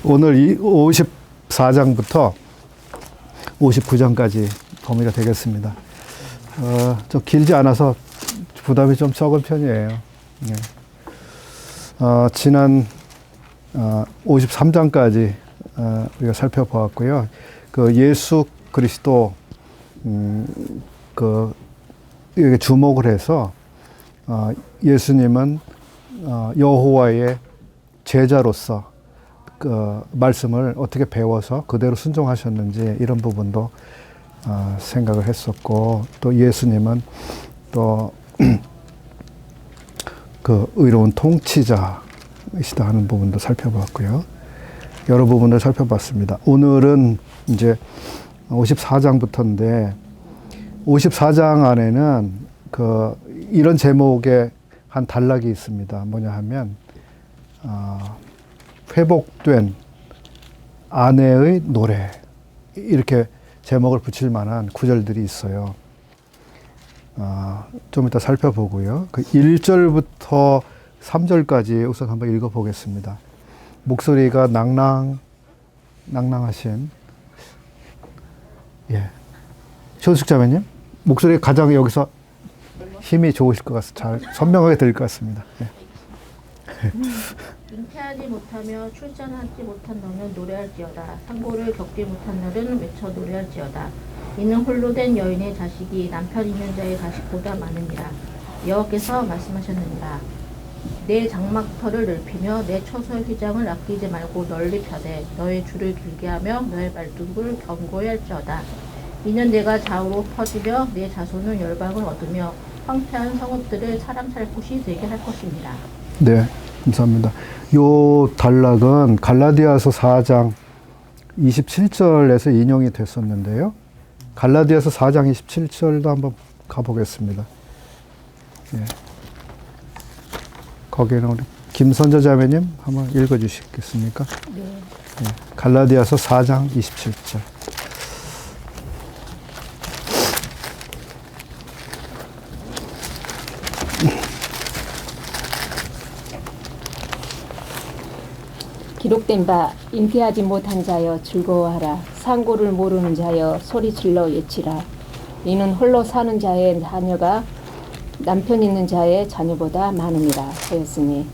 오늘 이 54장부터 59장까지 범위가 되겠습니다. 좀 길지 않아서 부담이 좀 적은 편이에요. 네. 지난 53장까지 우리가 살펴보았고요. 그 예수 그리스도 여기 주목을 해서 예수님은 여호와의 제자로서 그 말씀을 어떻게 배워서 그대로 순종하셨는지 이런 부분도 생각을 했었고, 또 예수님은 또 그 의로운 통치자이시다 하는 부분도 살펴봤고요. 여러 부분을 살펴봤습니다. 오늘은 이제 54장부터인데 54장 안에는 이런 제목의 한 단락이 있습니다. 뭐냐 하면 회복된 아내의 노래, 이렇게 제목을 붙일 만한 구절들이 있어요. 좀 이따 살펴보고요. 그 1절부터 3절까지 우선 한번 읽어보겠습니다. 목소리가 낭낭하신, 예. 현숙 자매님, 목소리가 가장 여기서 힘이 좋으실 것 같습니다. 잘 선명하게 들릴 것 같습니다. 예. 잉태하지 못하며 출산하지 못한 너는 노래할지어다. 상고를 겪지 못한 너는 외쳐 노래할지어다. 이는 홀로 된 여인의 자식이 남편 있는 자의 자식보다 많으니라. 여호와께서 말씀하셨느니라. 내 장막터를 넓히며 내 처소의 휘장을 아끼지 말고 널리 펴되 너의 줄을 길게 하며 너의 말뚝을 견고히 할지어다. 이는 내가 좌우로 퍼지며 내 자손은 열방을 얻으며 황폐한 성읍들을 사람 살 곳이 되게 할 것입니다. 네, 감사합니다. 요 단락은 갈라디아서 4장 27절에서 인용이 됐었는데요. 갈라디아서 4장 27절도 한번 가보겠습니다. 예. 거기는 우리 김선재 자매님 한번 읽어주시겠습니까? 네. 예. 갈라디아서 4장 27절. 기록된 바 잉태하지 못한 자여 즐거워하라. 상고를 모르는 자여 소리질러 외치라. 이는 홀로 사는 자의 자녀가 남편 있는 자의 자녀보다 많으니라 하였으니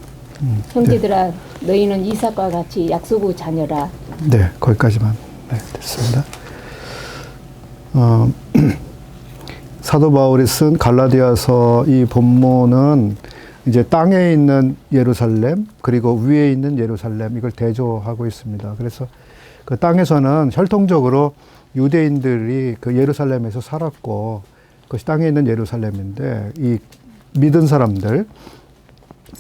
형제들아 너희는 이삭과 같이 약속의 자녀라. 네, 거기까지만 됐습니다. 사도 바울이 쓴 갈라디아서 이 본문은 이제 땅에 있는 예루살렘 그리고 위에 있는 예루살렘, 이걸 대조하고 있습니다. 그래서 그 땅에서는 혈통적으로 유대인들이 그 예루살렘에서 살았고, 그것이 땅에 있는 예루살렘인데 이 믿은 사람들,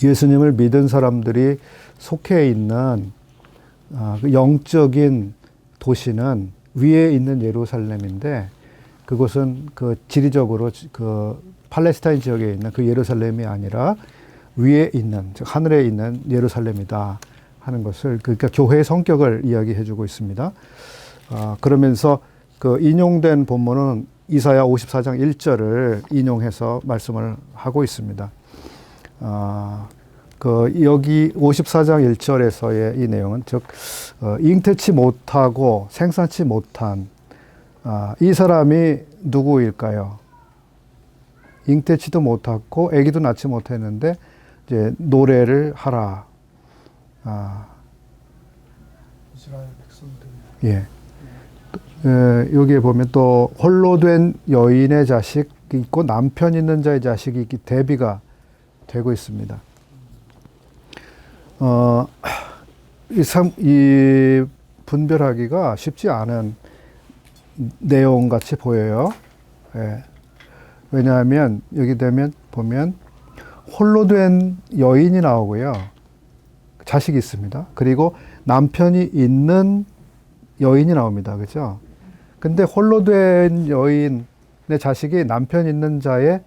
예수님을 믿은 사람들이 속해 있는 그 영적인 도시는 위에 있는 예루살렘인데, 그곳은 그 지리적으로 그 팔레스타인 지역에 있는 그 예루살렘이 아니라 위에 있는, 즉 하늘에 있는 예루살렘이다 하는 것을, 그러니까 교회의 성격을 이야기해 주고 있습니다. 그러면서 그 인용된 본문은 이사야 54장 1절을 인용해서 말씀을 하고 있습니다. 여기 54장 1절에서의 이 내용은, 즉 잉태치 못하고 생산치 못한 이 사람이 누구일까요? 잉태치도 못하고 아기도 낳지 못했는데 이제 노래를 하라. 이스라엘 백성들. 예. 여기에 보면 또 홀로 된 여인의 자식이 있고 남편 있는 자의 자식이 있기 대비가 되고 있습니다. 이 분별하기가 쉽지 않은 내용 같이 보여요. 예. 왜냐하면 여기 보면 홀로 된 여인이 나오고요. 자식이 있습니다. 그리고 남편이 있는 여인이 나옵니다. 그죠? 근데 홀로 된 여인의 자식이 남편 있는 자의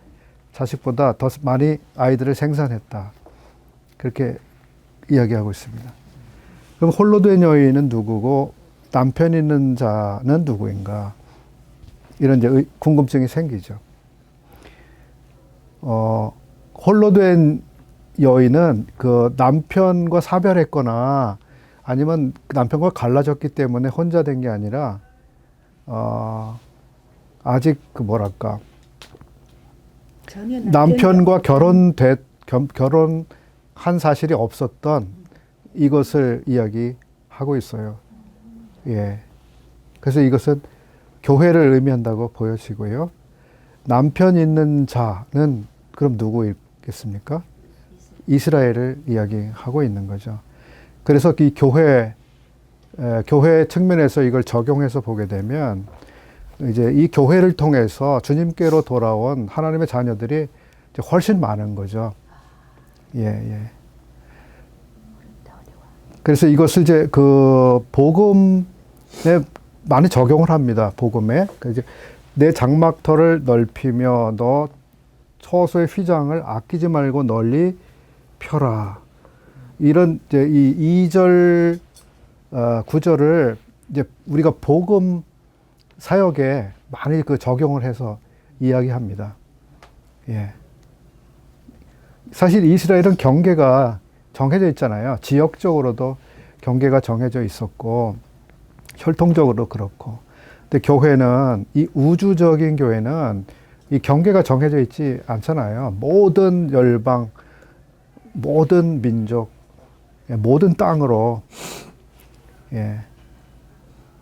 자식보다 더 많이 아이들을 생산했다. 그렇게 이야기하고 있습니다. 그럼 홀로 된 여인은 누구고 남편 있는 자는 누구인가? 이런 이제 궁금증이 생기죠. 홀로 된 여인은 그 남편과 사별했거나 아니면 남편과 갈라졌기 때문에 혼자 된 게 아니라 아직 그 뭐랄까 남편과 결혼한 사실이 없었던 이것을 이야기하고 있어요. 예. 그래서 이것은 교회를 의미한다고 보여지고요. 남편 있는 자는 그럼 누구겠습니까? 이스라엘을 이야기하고 있는 거죠. 그래서 이 교회 측면에서 이걸 적용해서 보게 되면 이제 이 교회를 통해서 주님께로 돌아온 하나님의 자녀들이 이제 훨씬 많은 거죠. 예, 예. 그래서 이것을 이제 그 복음에 많이 적용을 합니다. 복음에. 이제 내 장막터를 넓히며 너 처소의 휘장을 아끼지 말고 널리 펴라. 이런 이제 이 2절 9절을 이제 우리가 복음 사역에 많이 그 적용을 해서 이야기합니다. 예. 사실 이스라엘은 경계가 정해져 있잖아요. 지역적으로도 경계가 정해져 있었고 혈통적으로 그렇고. 근데 교회는 이 우주적인 교회는 이 경계가 정해져 있지 않잖아요. 모든 열방, 모든 민족, 모든 땅으로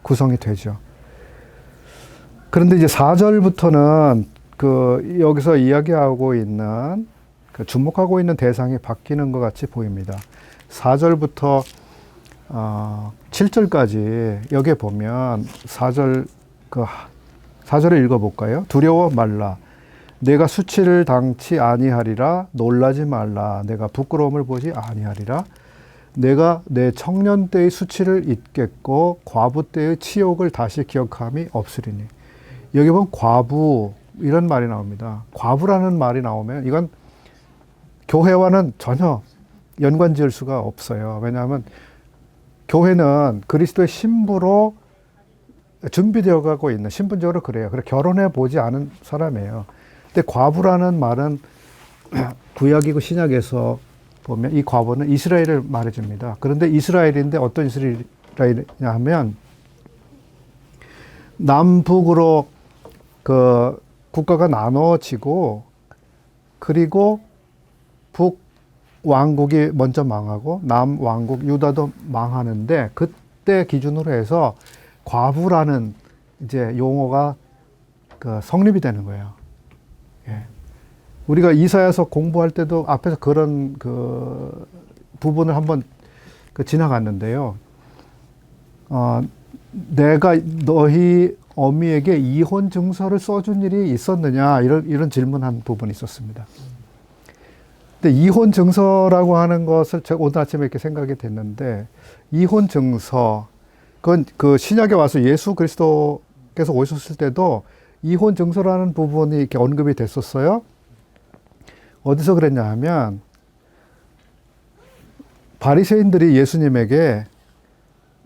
구성이 되죠. 그런데 이제 4절부터는 그 여기서 이야기하고 있는 그 주목하고 있는 대상이 바뀌는 것 같이 보입니다. 4절부터 7절까지 여기에 보면 4절을 읽어볼까요? 두려워 말라. 내가 수치를 당치 아니하리라. 놀라지 말라. 내가 부끄러움을 보지 아니하리라. 내가 내 청년 때의 수치를 잊겠고 과부 때의 치욕을 다시 기억함이 없으리니. 여기 보면 과부 이런 말이 나옵니다. 과부라는 말이 나오면 이건 교회와는 전혀 연관 지을 수가 없어요. 왜냐하면 교회는 그리스도의 신부로 준비되어 가고 있는, 신분적으로 그래요. 그래 결혼해 보지 않은 사람이에요. 근데 과부라는 말은 구약이고 신약에서 보면 이 과부는 이스라엘을 말해줍니다. 그런데 이스라엘인데 어떤 이스라엘이냐 하면 남북으로 그 국가가 나눠지고 그리고 북 왕국이 먼저 망하고 남 왕국 유다도 망하는데 그때 기준으로 해서 과부라는 이제 용어가 그 성립이 되는 거예요. 예. 우리가 이사야서 공부할 때도 앞에서 그런 그 부분을 한번 그 지나갔는데요. 내가 너희 어미에게 이혼 증서를 써준 일이 있었느냐 이런 질문한 부분이 있었습니다. 근데 이혼 증서라고 하는 것을 제가 오늘 아침에 이렇게 생각이 됐는데 이혼 증서 그건 그 신약에 와서 예수 그리스도께서 오셨을 때도 이혼 증서라는 부분이 이렇게 언급이 됐었어요. 어디서 그랬냐 하면 바리새인들이 예수님에게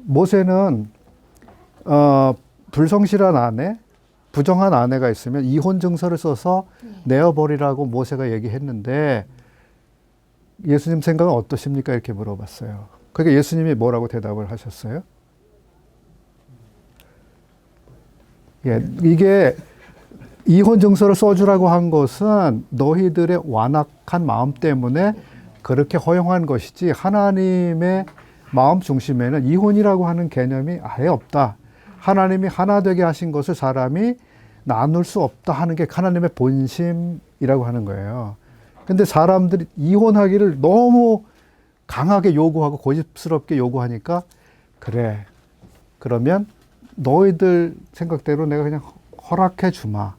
모세는 불성실한 아내, 부정한 아내가 있으면 이혼 증서를 써서 내어버리라고 모세가 얘기했는데 예수님 생각은 어떠십니까? 이렇게 물어봤어요. 그러니까 예수님이 뭐라고 대답을 하셨어요? 예, 이게 이혼 증서를 써주라고 한 것은 너희들의 완악한 마음 때문에 그렇게 허용한 것이지 하나님의 마음 중심에는 이혼이라고 하는 개념이 아예 없다. 하나님이 하나 되게 하신 것을 사람이 나눌 수 없다 하는 게 하나님의 본심이라고 하는 거예요. 근데 사람들이 이혼하기를 너무 강하게 요구하고 고집스럽게 요구하니까 그래. 그러면 너희들 생각대로 내가 그냥 허락해 주마.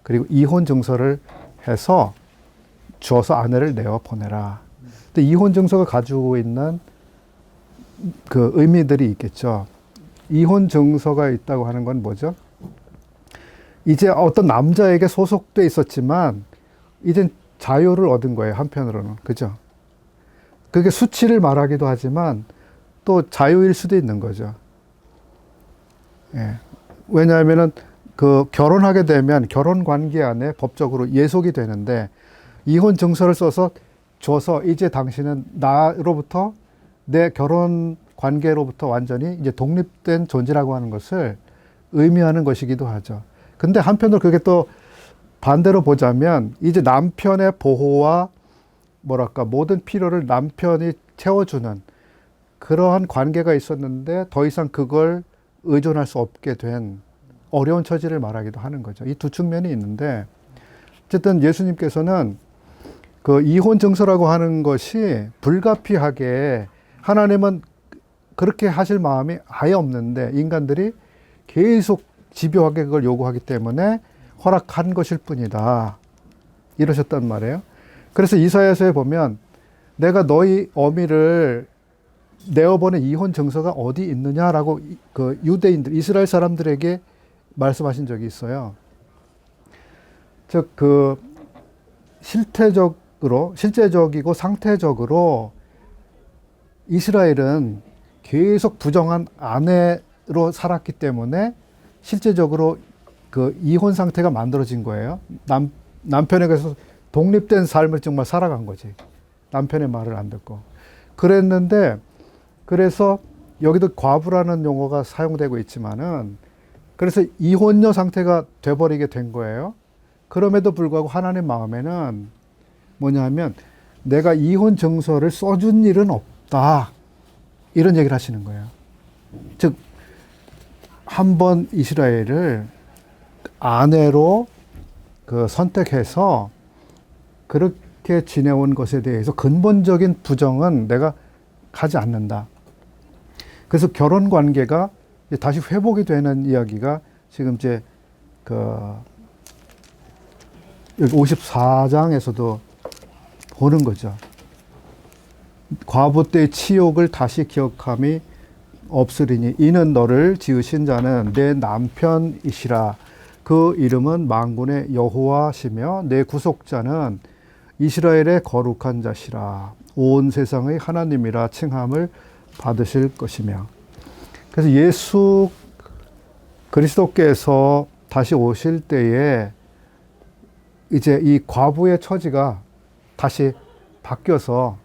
그리고 이혼 증서를 해서 주어서 아내를 내어 보내라. 근데 이혼 증서가 가지고 있는 그 의미들이 있겠죠. 이혼 증서가 있다고 하는 건 뭐죠? 이제 어떤 남자에게 소속돼 있었지만 이젠 자유를 얻은 거예요. 한편으로는. 그죠? 그게 수치를 말하기도 하지만 또 자유일 수도 있는 거죠. 예. 왜냐하면은 그 결혼하게 되면 결혼 관계 안에 법적으로 예속이 되는데 이혼 증서를 써서 줘서 이제 당신은 나로부터 내 결혼 관계로부터 완전히 이제 독립된 존재라고 하는 것을 의미하는 것이기도 하죠. 근데 한편으로 그게 또 반대로 보자면 이제 남편의 보호와 뭐랄까 모든 필요를 남편이 채워주는 그러한 관계가 있었는데 더 이상 그걸 의존할 수 없게 된 어려운 처지를 말하기도 하는 거죠. 이 두 측면이 있는데 어쨌든 예수님께서는 그 이혼 증서라고 하는 것이 불가피하게 하나님은 그렇게 하실 마음이 아예 없는데 인간들이 계속 집요하게 그걸 요구하기 때문에 허락한 것일 뿐이다. 이러셨단 말이에요. 그래서 이사야서에 보면 내가 너희 어미를 내어보낸 이혼 증서가 어디 있느냐라고 그 유대인들, 이스라엘 사람들에게 말씀하신 적이 있어요. 즉, 그 실제적이고 상태적으로 이스라엘은 계속 부정한 아내로 살았기 때문에 실제적으로 그 이혼 상태가 만들어진 거예요. 남편에게서 독립된 삶을 정말 살아간 거지. 남편의 말을 안 듣고. 그랬는데, 그래서 여기도 과부라는 용어가 사용되고 있지만은, 그래서 이혼녀 상태가 돼버리게 된 거예요. 그럼에도 불구하고 하나님 마음에는 뭐냐면, 내가 이혼 증서를 써준 일은 없다. 이런 얘기를 하시는 거예요. 즉, 한 번 이스라엘을 아내로 그 선택해서 그렇게 지내온 것에 대해서 근본적인 부정은 내가 하지 않는다. 그래서 결혼 관계가 다시 회복이 되는 이야기가 지금 이제 그 54장에서도 보는 거죠. 과부 때의 치욕을 다시 기억함이 없으리니 이는 너를 지으신 자는 내 남편이시라. 그 이름은 만군의 여호와시며 내 구속자는 이스라엘의 거룩한 자시라. 온 세상의 하나님이라 칭함을 받으실 것이며. 그래서 예수 그리스도께서 다시 오실 때에 이제 이 과부의 처지가 다시 바뀌어서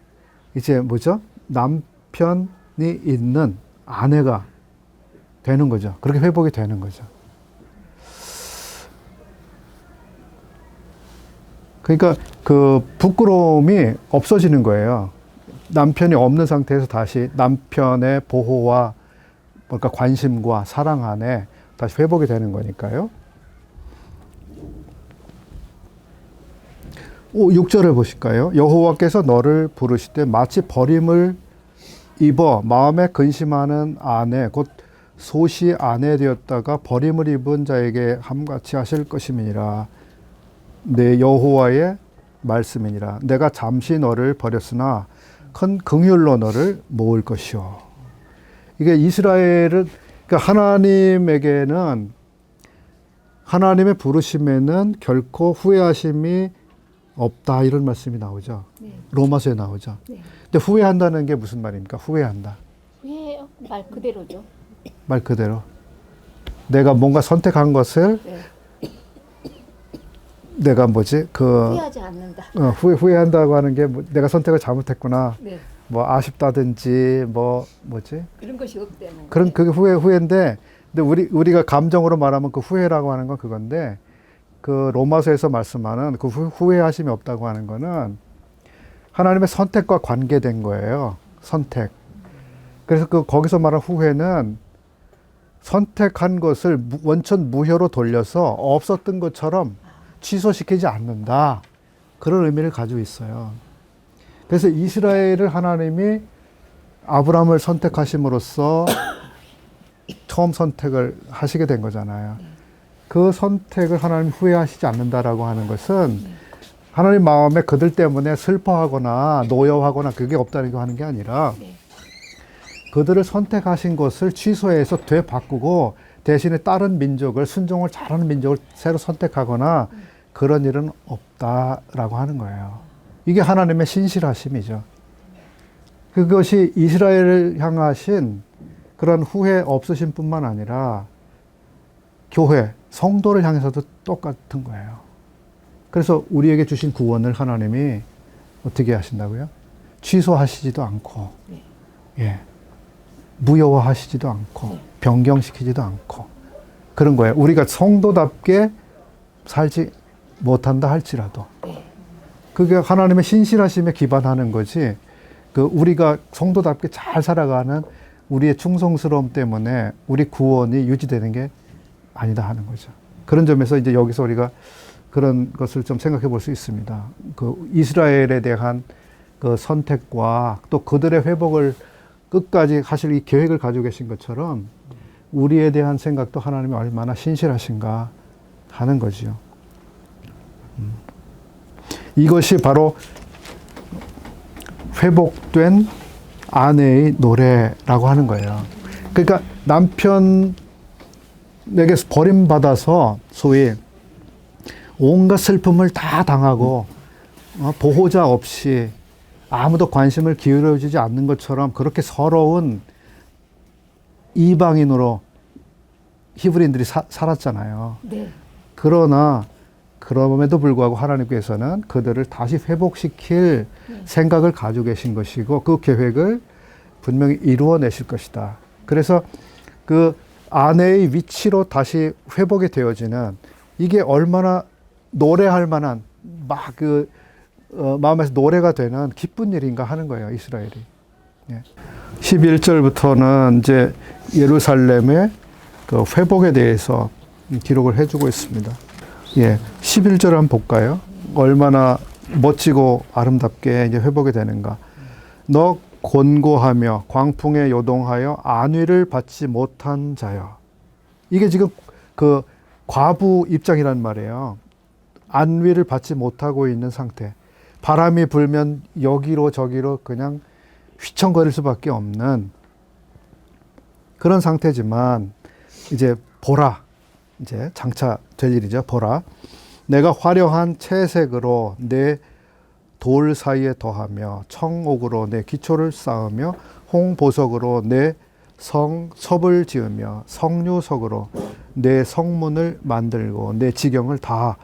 이제 뭐죠? 남편이 있는 아내가 되는 거죠. 그렇게 회복이 되는 거죠. 그러니까 그 부끄러움이 없어지는 거예요. 남편이 없는 상태에서 다시 남편의 보호와 뭔가 관심과 사랑 안에 다시 회복이 되는 거니까요. 6절을 보실까요? 여호와께서 너를 부르시되 마치 버림을 입어 마음에 근심하는 아내 곧 소시 아내 되었다가 버림을 입은 자에게 함같이 하실 것임이니라. 내 여호와의 말씀이니라. 내가 잠시 너를 버렸으나 큰 긍휼로 너를 모을 것이요. 이게 이스라엘은 그러니까 하나님에게는 하나님의 부르심에는 결코 후회하심이 없다 이런 말씀이 나오죠. 네. 로마서에 나오죠. 네. 근데 후회한다는 게 무슨 말입니까? 후회한다. 후회해요. 말 그대로죠. 말 그대로. 내가 뭔가 선택한 것을 네. 내가 뭐지? 후회하지 않는다. 후회한다고 하는 게 뭐, 내가 선택을 잘못했구나. 네. 뭐 아쉽다든지 뭐지? 그런 것이 없다는. 그런 그게 후회인데 근데 우리가 감정으로 말하면 그 후회라고 하는 건 그건데 그 로마서에서 말씀하는 그 후회하심이 없다고 하는 거는 하나님의 선택과 관계된 거예요. 선택. 그래서 그 거기서 말하는 후회는 선택한 것을 원천 무효로 돌려서 없었던 것처럼 취소시키지 않는다. 그런 의미를 가지고 있어요. 그래서 이스라엘을 하나님이 아브라함을 선택하심으로써 처음 선택을 하시게 된 거잖아요. 그 선택을 하나님 후회하시지 않는다라고 하는 것은 하나님 마음에 그들 때문에 슬퍼하거나 노여워하거나 그게 없다고 하는 게 아니라 그들을 선택하신 것을 취소해서 되바꾸고 대신에 다른 민족을 순종을 잘하는 민족을 새로 선택하거나 그런 일은 없다라고 하는 거예요. 이게 하나님의 신실하심이죠. 그것이 이스라엘을 향하신 그런 후회 없으신 뿐만 아니라 교회, 성도를 향해서도 똑같은 거예요. 그래서 우리에게 주신 구원을 하나님이 어떻게 하신다고요? 취소하시지도 않고, 예. 무효화하시지도 않고 변경시키지도 않고 그런 거예요. 우리가 성도답게 살지 못한다 할지라도 그게 하나님의 신실하심에 기반하는 거지. 그 우리가 성도답게 잘 살아가는 우리의 충성스러움 때문에 우리 구원이 유지되는 게 아니다 하는 거죠. 그런 점에서 이제 여기서 우리가 그런 것을 좀 생각해 볼 수 있습니다. 그 이스라엘에 대한 그 선택과 또 그들의 회복을 끝까지 하실 이 계획을 가지고 계신 것처럼 우리에 대한 생각도 하나님이 얼마나 신실하신가 하는 거지요. 이것이 바로 회복된 아내의 노래라고 하는 거예요. 그러니까 남편에게 버림받아서 소위 온갖 슬픔을 다 당하고 보호자 없이 아무도 관심을 기울여주지 않는 것처럼 그렇게 서러운 이방인으로 히브리인들이 살았잖아요. 네. 그러나 그럼에도 불구하고 하나님께서는 그들을 다시 회복시킬 생각을 가지고 계신 것이고 그 계획을 분명히 이루어내실 것이다. 그래서 그 아내의 위치로 다시 회복이 되어지는 이게 얼마나 노래할 만한 막 마음에서 노래가 되는 기쁜 일인가 하는 거예요, 이스라엘이. 예. 11절부터는 이제 예루살렘의 그 회복에 대해서 기록을 해주고 있습니다. 예. 11절 한번 볼까요? 얼마나 멋지고 아름답게 이제 회복이 되는가. 너 곤고하며 광풍에 요동하여 안위를 받지 못한 자여. 이게 지금 그 과부 입장이란 말이에요. 안위를 받지 못하고 있는 상태. 바람이 불면 여기로 저기로 그냥 휘청거릴 수밖에 없는 그런 상태지만 이제 보라. 이제 장차 될 일이죠. 보라. 내가 화려한 채색으로 내 돌 사이에 더하며 청옥으로 내 기초를 쌓으며 홍보석으로 내 섭을 지으며 석류석으로 내 성문을 만들고 내 지경을 다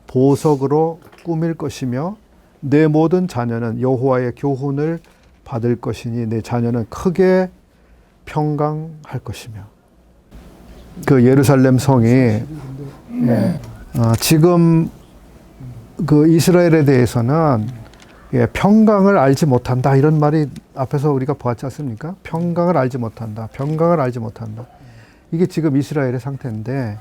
보석으로 꾸밀 것이며 내 모든 자녀는 여호와의 교훈을 받을 것이니 내 자녀는 크게 평강할 것이며. 그 예루살렘 성이 지금 그 이스라엘에 대해서는 평강을 알지 못한다 이런 말이 앞에서 우리가 보았지 않습니까? 평강을 알지 못한다. 평강을 알지 못한다. 이게 지금 이스라엘의 상태인데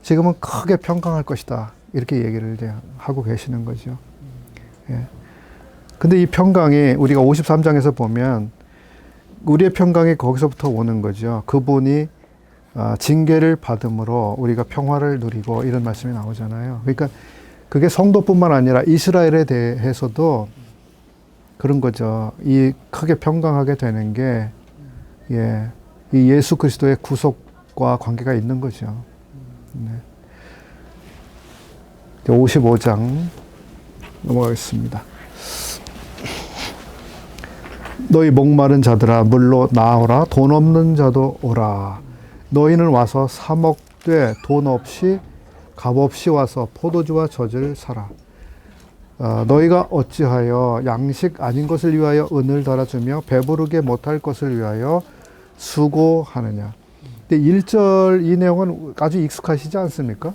지금은 크게 평강할 것이다. 이렇게 얘기를 이제 하고 계시는 거죠. 예. 근데 이 평강이 우리가 53장에서 보면 우리의 평강이 거기서부터 오는 거죠. 그분이 징계를 받음으로 우리가 평화를 누리고 이런 말씀이 나오잖아요. 그러니까 그게 성도뿐만 아니라 이스라엘에 대해서도 그런 거죠. 이 크게 평강하게 되는 게 이 예수 그리스도의 구속과 관계가 있는 거죠. 네. 55장 넘어가겠습니다. 너희 목마른 자들아 물로 나오라. 돈 없는 자도 오라. 너희는 와서 사 먹되 돈 없이 값없이 와서 포도주와 젖을 사라. 너희가 어찌하여 양식 아닌 것을 위하여 은을 달아주며 배부르게 못할 것을 위하여 수고하느냐. 근데 1절 이 내용은 아주 익숙하시지 않습니까?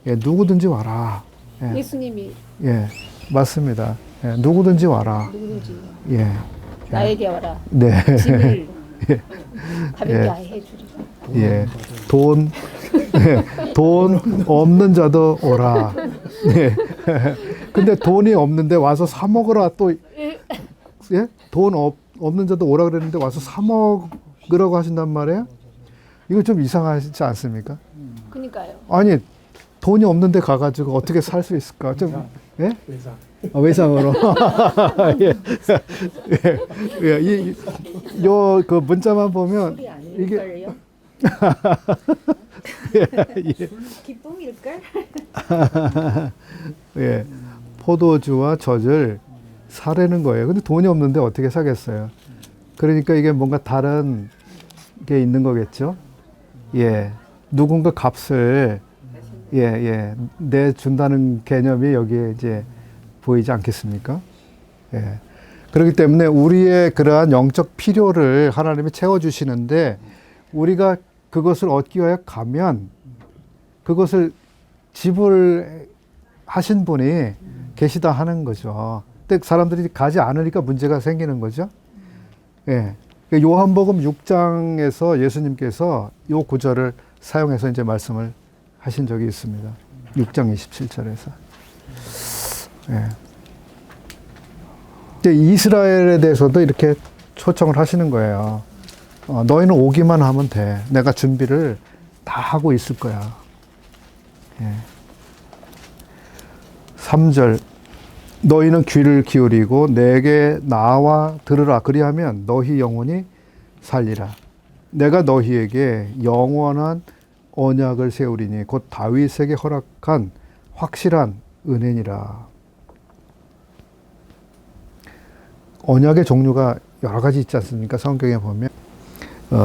예, 누구든지 와라. 예. 예수님이 예, 맞습니다. 예, 누구든지 와라. 누구든지 예. 나에게 와라. 네. 짐을 가볍게 예. 해주리라. 예. 돈 없는 자도 오라. 네. 근데 돈이 없는데 와서 사 먹으라 또, 예? 돈 없는 자도 오라 그랬는데 와서 사 먹으라고 하신단 말이에요? 이거 좀 이상하지 않습니까? 그러니까요. 아니, 돈이 없는데 가가지고 어떻게 살 수 있을까? 좀, 예? 외상. 외상으로. 예. 예. 그 문자만 보면 이게. 기쁨일걸? 예. 포도주와 젖을 사려는 거예요. 근데 돈이 없는데 어떻게 사겠어요? 그러니까 이게 뭔가 다른 게 있는 거겠죠? 예. 누군가 값을 내준다는 개념이 여기에 이제 보이지 않겠습니까? 예. 그렇기 때문에 우리의 그러한 영적 필요를 하나님이 채워주시는데 우리가 그것을 얻기 위하여 가면 그것을 지불하신 분이 계시다 하는 거죠. 근데 사람들이 가지 않으니까 문제가 생기는 거죠. 예. 요한복음 6장에서 예수님께서 요 구절을 사용해서 이제 말씀을 하신 적이 있습니다. 6장 27절에서. 예. 이제 이스라엘에 대해서도 이렇게 초청을 하시는 거예요. 너희는 오기만 하면 돼. 내가 준비를 다 하고 있을 거야. 예. 3절. 너희는 귀를 기울이고 내게 나와 들으라. 그리하면 너희 영혼이 살리라. 내가 너희에게 영원한 언약을 세우리니 곧 다윗에게 허락한 확실한 은혜니라. 언약의 종류가 여러 가지 있지 않습니까? 성경에 보면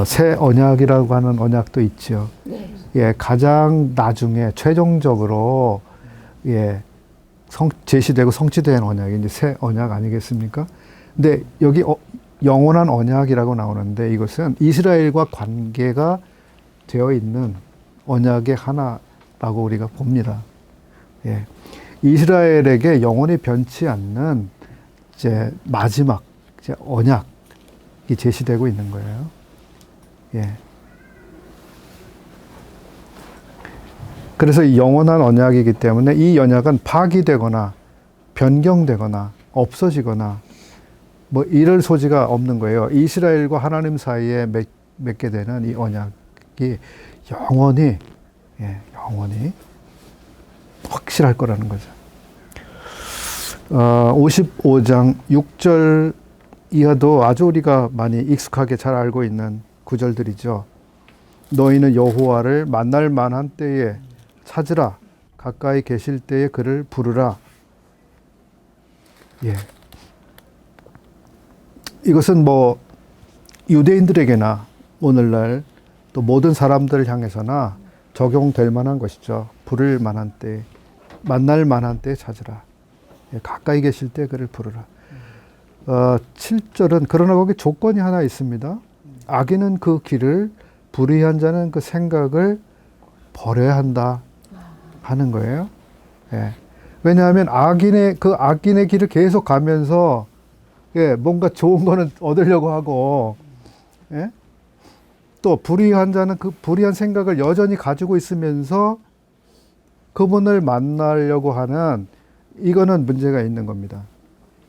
새 언약이라고 하는 언약도 있죠. 네. 예, 가장 나중에 최종적으로 예, 제시되고 성취된 언약이 이제 새 언약 아니겠습니까? 근데 여기 영원한 언약이라고 나오는데 이것은 이스라엘과 관계가 되어 있는 언약의 하나라고 우리가 봅니다. 예. 이스라엘에게 영원히 변치 않는 이제 마지막 이제 언약이 제시되고 있는 거예요. 예. 그래서 이 영원한 언약이기 때문에 이 언약은 파기되거나 변경되거나 없어지거나 뭐 이럴 소지가 없는 거예요. 이스라엘과 하나님 사이에 맺게 되는 이 언약이 영원히 영원히 확실할 거라는 거죠. 55장 6절 이하도 아주 우리가 많이 익숙하게 잘 알고 있는 구절들이죠. 너희는 여호와를 만날 만한 때에 찾으라. 가까이 계실 때에 그를 부르라. 예. 이것은 뭐 유대인들에게나 오늘날 또 모든 사람들을 향해서나 적용될 만한 것이죠. 부를 만한 때, 만날 만한 때에 찾으라. 예, 가까이 계실 때 그를 부르라. 7절은 그러나 거기 조건이 하나 있습니다. 악인은 그 길을, 불의한 자는 그 생각을 버려야 한다 하는 거예요. 예. 왜냐하면 악인의 길을 계속 가면서 예, 뭔가 좋은 거는 얻으려고 하고 예? 또 불의한 자는 그 불의한 생각을 여전히 가지고 있으면서 그분을 만나려고 하는 이거는 문제가 있는 겁니다.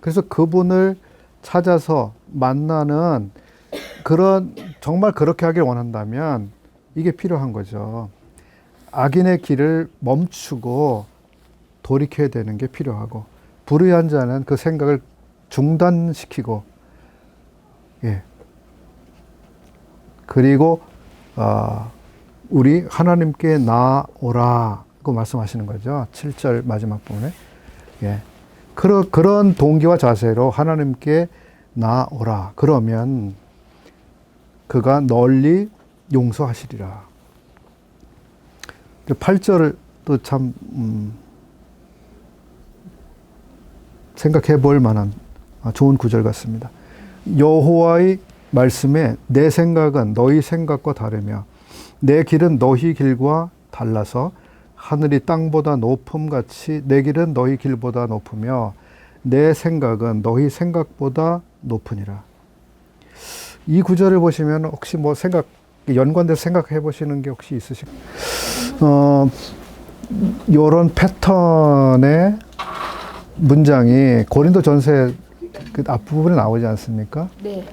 그래서 그분을 찾아서 만나는 그런 정말 그렇게 하길 원한다면 이게 필요한 거죠. 악인의 길을 멈추고 돌이켜야 되는 게 필요하고 불의한 자는 그 생각을 중단시키고 예. 그리고 우리 하나님께 나오라고 말씀하시는 거죠. 7절 마지막 부분에 예. 그런 동기와 자세로 하나님께 나오라. 그러면 그가 널리 용서하시리라. 8절을 또 참 생각해 볼 만한 좋은 구절 같습니다. 여호와의 말씀에 내 생각은 너희 생각과 다르며 내 길은 너희 길과 달라서 하늘이 땅보다 높음같이 내 길은 너희 길보다 높으며 내 생각은 너희 생각보다 높으니라. 이 구절을 보시면 혹시 뭐 연관돼서 생각해 보시는 게 혹시 있으실까요? 요런 패턴의 문장이 고린도 전서의 그 앞부분에 나오지 않습니까? 네.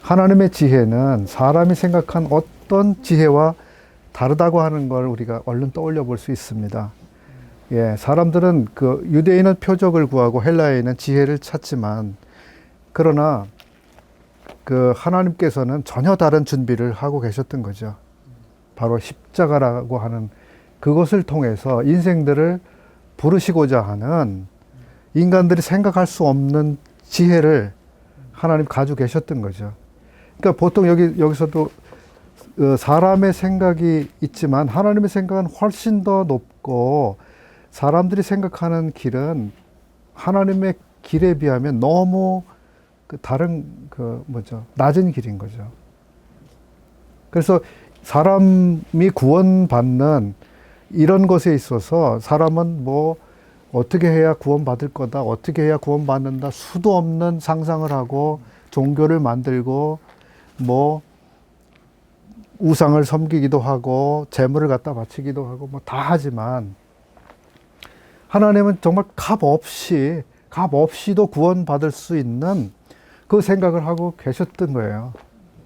하나님의 지혜는 사람이 생각한 어떤 지혜와 다르다고 하는 걸 우리가 얼른 떠올려 볼 수 있습니다. 예, 사람들은 유대인은 표적을 구하고 헬라인은 지혜를 찾지만 그러나 하나님께서는 전혀 다른 준비를 하고 계셨던 거죠. 바로 십자가라고 하는 그것을 통해서 인생들을 부르시고자 하는 인간들이 생각할 수 없는 지혜를 하나님 가지고 계셨던 거죠. 그러니까 보통 여기서도 사람의 생각이 있지만 하나님의 생각은 훨씬 더 높고 사람들이 생각하는 길은 하나님의 길에 비하면 너무 그 다른 그 뭐죠? 낮은 길인 거죠. 그래서 사람이 구원받는 이런 것에 있어서 사람은 뭐 어떻게 해야 구원받을 거다, 어떻게 해야 구원받는다, 수도 없는 상상을 하고 종교를 만들고 뭐 우상을 섬기기도 하고 재물을 갖다 바치기도 하고 뭐 다 하지만 하나님은 정말 값 없이도 구원받을 수 있는 그 생각을 하고 계셨던 거예요.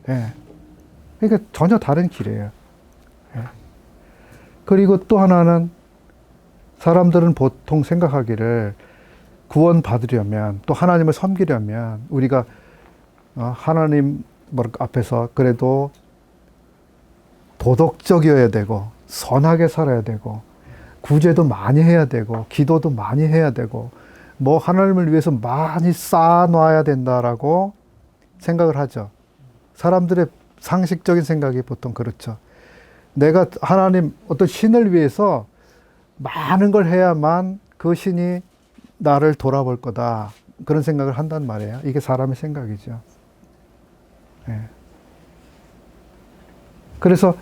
예. 그러니까 전혀 다른 길이에요. 예. 그리고 또 하나는 사람들은 보통 생각하기를 구원받으려면 또 하나님을 섬기려면 우리가 하나님 앞에서 그래도 도덕적이어야 되고 선하게 살아야 되고 구제도 많이 해야 되고 기도도 많이 해야 되고 뭐 하나님을 위해서 많이 쌓아놔야 된다라고 생각을 하죠. 사람들의 상식적인 생각이 보통 그렇죠. 내가 하나님 어떤 신을 위해서 많은 걸 해야만 그 신이 나를 돌아볼 거다. 그런 생각을 한단 말이에요. 이게 사람의 생각이죠. 예. 그래서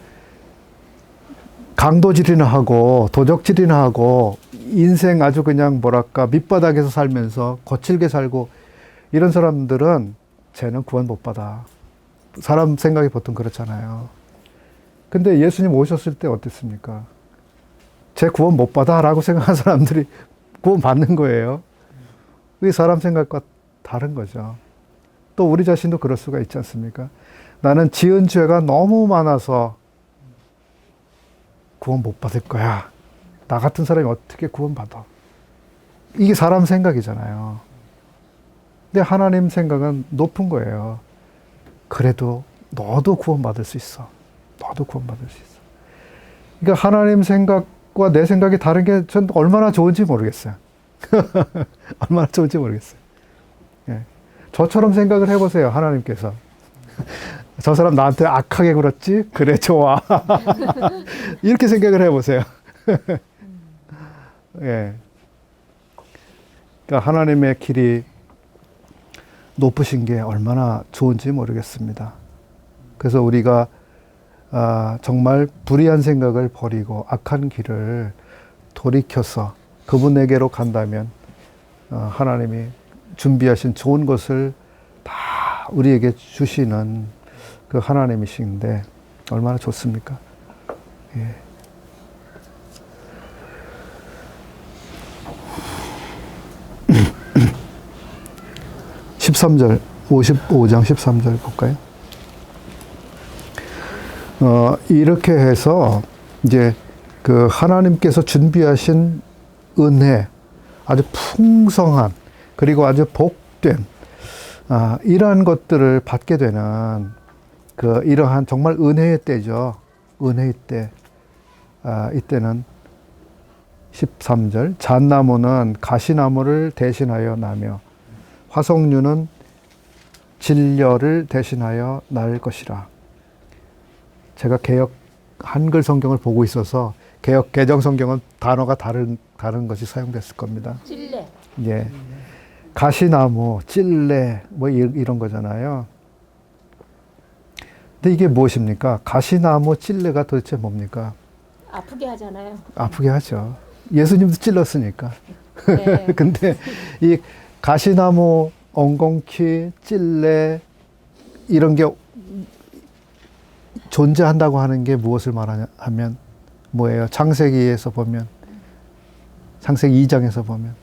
강도질이나 하고 도적질이나 하고 인생 아주 그냥 뭐랄까 밑바닥에서 살면서 거칠게 살고 이런 사람들은 쟤는 구원 못 받아. 사람 생각이 보통 그렇잖아요. 근데 예수님 오셨을 때 어땠습니까? 쟤 구원 못 받아 라고 생각한 사람들이 구원 받는 거예요. 그게 사람 생각과 다른 거죠. 또 우리 자신도 그럴 수가 있지 않습니까? 나는 지은 죄가 너무 많아서 구원 못 받을 거야. 나 같은 사람이 어떻게 구원 받아? 이게 사람 생각이잖아요. 근데 하나님 생각은 높은 거예요. 그래도 너도 구원 받을 수 있어. 너도 구원 받을 수 있어. 그러니까 하나님 생각과 내 생각이 다른 게 전 얼마나 좋은지 모르겠어요. 얼마나 좋은지 모르겠어요. 예. 저처럼 생각을 해보세요. 하나님께서. 저 사람 나한테 악하게 굴었지? 그래, 좋아. 이렇게 생각을 해보세요. 예. 그러니까 하나님의 길이 높으신 게 얼마나 좋은지 모르겠습니다. 그래서 우리가 정말 불의한 생각을 버리고 악한 길을 돌이켜서 그분에게로 간다면 하나님이 준비하신 좋은 것을 다 우리에게 주시는 그 하나님이신데 얼마나 좋습니까? 예. (13절) 55장 13절 볼까요? 이렇게 해서 이제 그 하나님께서 준비하신 은혜, 아주 풍성한 그리고 아주 복된 이러한 것들을 받게 되는 그 이러한 정말 은혜의 때죠. 은혜의 때. 이때는 13절 잣나무는 가시나무를 대신하여 나며 화석류는 진려를 대신하여 날 것이라. 제가 개역 한글 성경을 보고 있어서 개역 개정 성경은 단어가 다른 것이 사용됐을 겁니다. 찔레. 예. 가시나무, 찔레 뭐 이런 거잖아요. 근데 이게 무엇입니까? 가시나무, 찔레가 도대체 뭡니까? 아프게 하잖아요. 아프게 하죠. 예수님도 찔렀으니까. 네. 근데 이 가시나무, 엉겅퀴, 찔레 이런 게 존재한다고 하는 게 무엇을 말하면 뭐예요? 창세기에서 보면 창세기 2장에서 보면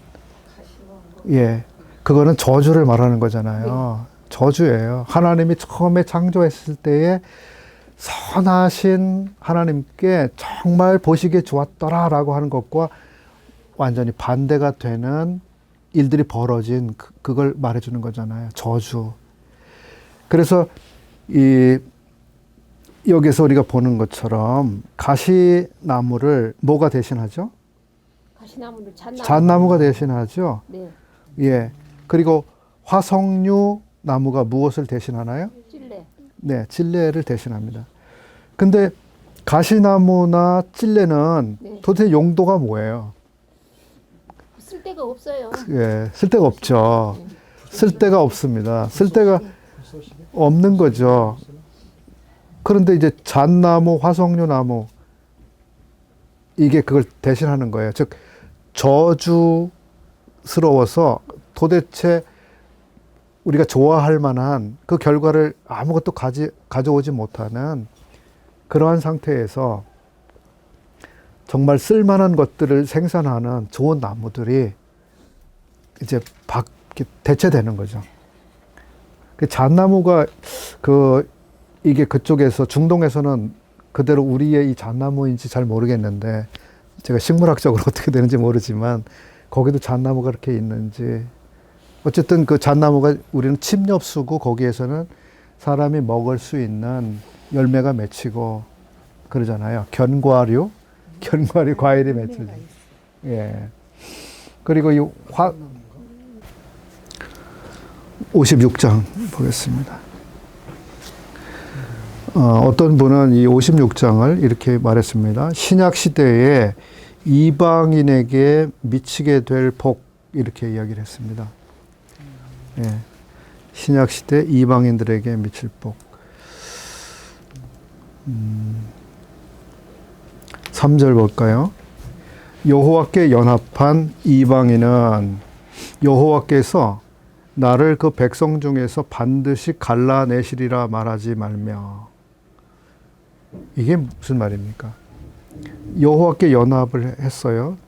예, 그거는 저주를 말하는 거잖아요. 저주예요. 하나님이 처음에 창조했을 때에 선하신 하나님께 정말 보시기에 좋았더라라고 하는 것과 완전히 반대가 되는 일들이 벌어진 그걸 말해주는 거잖아요. 저주. 그래서 여기서 우리가 보는 것처럼 가시나무를 뭐가 대신하죠? 가시나무를 잣나무가 대신하죠. 네. 예. 그리고 화석류 나무가 무엇을 대신하나요? 찔레. 네, 찔레를 대신합니다. 근데 가시나무나 찔레는 네. 도대체 용도가 뭐예요? 쓸데가 없어요. 예, 쓸데가 없죠. 쓸데가 없습니다. 쓸데가 없는 거죠. 그런데 이제 잣나무, 화석류 나무, 이게 그걸 대신하는 거예요. 즉, 저주스러워서 도대체 우리가 좋아할 만한 그 결과를 아무것도 가져오지 못하는 그러한 상태에서 정말 쓸만한 것들을 생산하는 좋은 나무들이 이제 대체되는 거죠. 그 잣나무가 이게 그쪽에서 중동에서는 그대로 우리의 이 잣나무인지 잘 모르겠는데 제가 식물학적으로 어떻게 되는지 모르지만 거기도 잣나무가 그렇게 있는지 어쨌든 그 잣나무가 우리는 침엽수고 거기에서는 사람이 먹을 수 있는 열매가 맺히고 그러잖아요. 견과류 과일이 맺히죠. 예. 그리고 이 56장 보겠습니다. 어떤 분은 이 56장을 이렇게 말했습니다. 신약 시대에 이방인에게 미치게 될 복, 이렇게 이야기를 했습니다. 예. 신약 시대 이방인들에게 미칠 복. 3절 볼까요? 여호와께 연합한 이방인은 여호와께서 나를 그 백성 중에서 반드시 갈라내시리라 말하지 말며. 이게 무슨 말입니까? 여호와께 연합을 했어요.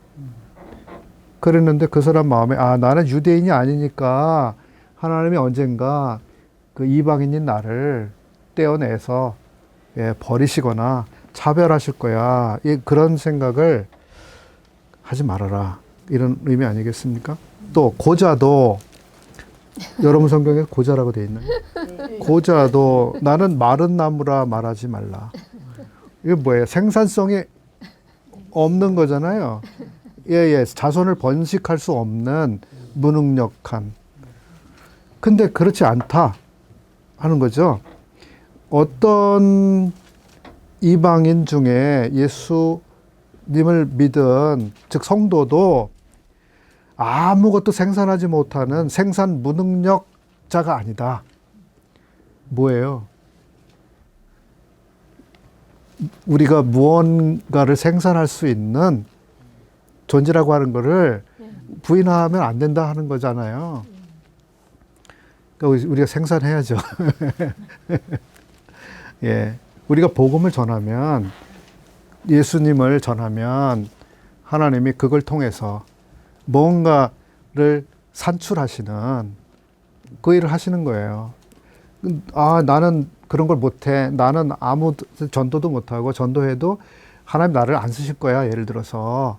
그랬는데 그 사람 마음에 나는 유대인이 아니니까 하나님이 언젠가 그 이방인인 나를 떼어내서 버리시거나 차별하실 거야. 그런 생각을 하지 말아라. 이런 의미 아니겠습니까? 또 고자도 여러분 성경에 고자라고 되어 있나요? 고자도 나는 마른 나무라 말하지 말라. 이게 뭐예요? 생산성이 없는 거잖아요. 자손을 번식할 수 없는 무능력한. 근데 그렇지 않다 하는 거죠. 어떤 이방인 중에 예수님을 믿은 즉 성도도 아무것도 생산하지 못하는 생산 무능력자가 아니다. 뭐예요? 우리가 무언가를 생산할 수 있는 존재라고 하는 거를 부인하면 안 된다 하는 거잖아요. 그러니까 우리가 생산해야죠. 예. 우리가 복음을 전하면, 예수님을 전하면 하나님이 그걸 통해서 뭔가를 산출하시는 그 일을 하시는 거예요. 나는 그런 걸 못해. 나는 아무 전도도 못하고 전도해도 하나님 나를 안 쓰실 거야. 예를 들어서.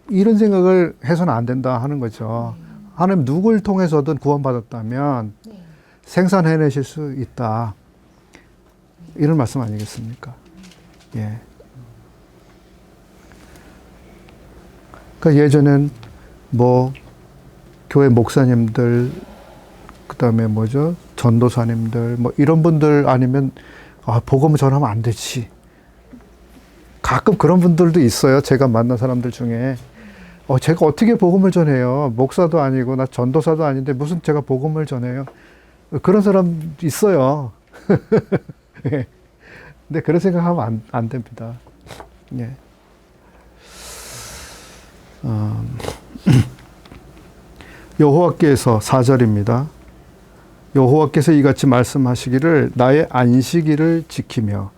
이런 생각을 해서는 안 된다 하는 거죠. 하나님 누굴 통해서든 구원받았다면 생산해내실 수 있다. 이런 말씀 아니겠습니까? 예. 그러니까 예전엔 교회 목사님들, 그 다음에 전도사님들, 이런 분들 아니면, 복음을 전하면 안 되지. 가끔 그런 분들도 있어요. 제가 만난 사람들 중에. 제가 어떻게 복음을 전해요? 목사도 아니고, 나 전도사도 아닌데, 무슨 제가 복음을 전해요? 그런 사람 있어요. 예. 근데 그런 생각하면 안 됩니다. 예. 여호와께서 4절입니다. 여호와께서 이같이 말씀하시기를 나의 안식일을 지키며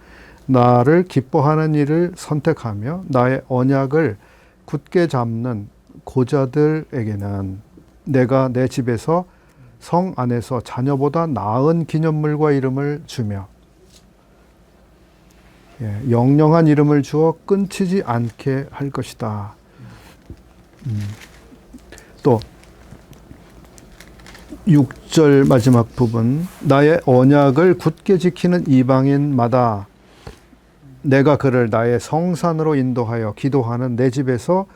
나를 기뻐하는 일을 선택하며 나의 언약을 굳게 잡는 고자들에게는 내가 내 집에서 성 안에서 자녀보다 나은 기념물과 이름을 주며 영영한 이름을 주어 끊치지 않게 할 것이다. 또 6절 마지막 부분 나의 언약을 굳게 지키는 이방인마다 내가 그를 나의 성산으로 인도하여 기도하는 내 집에서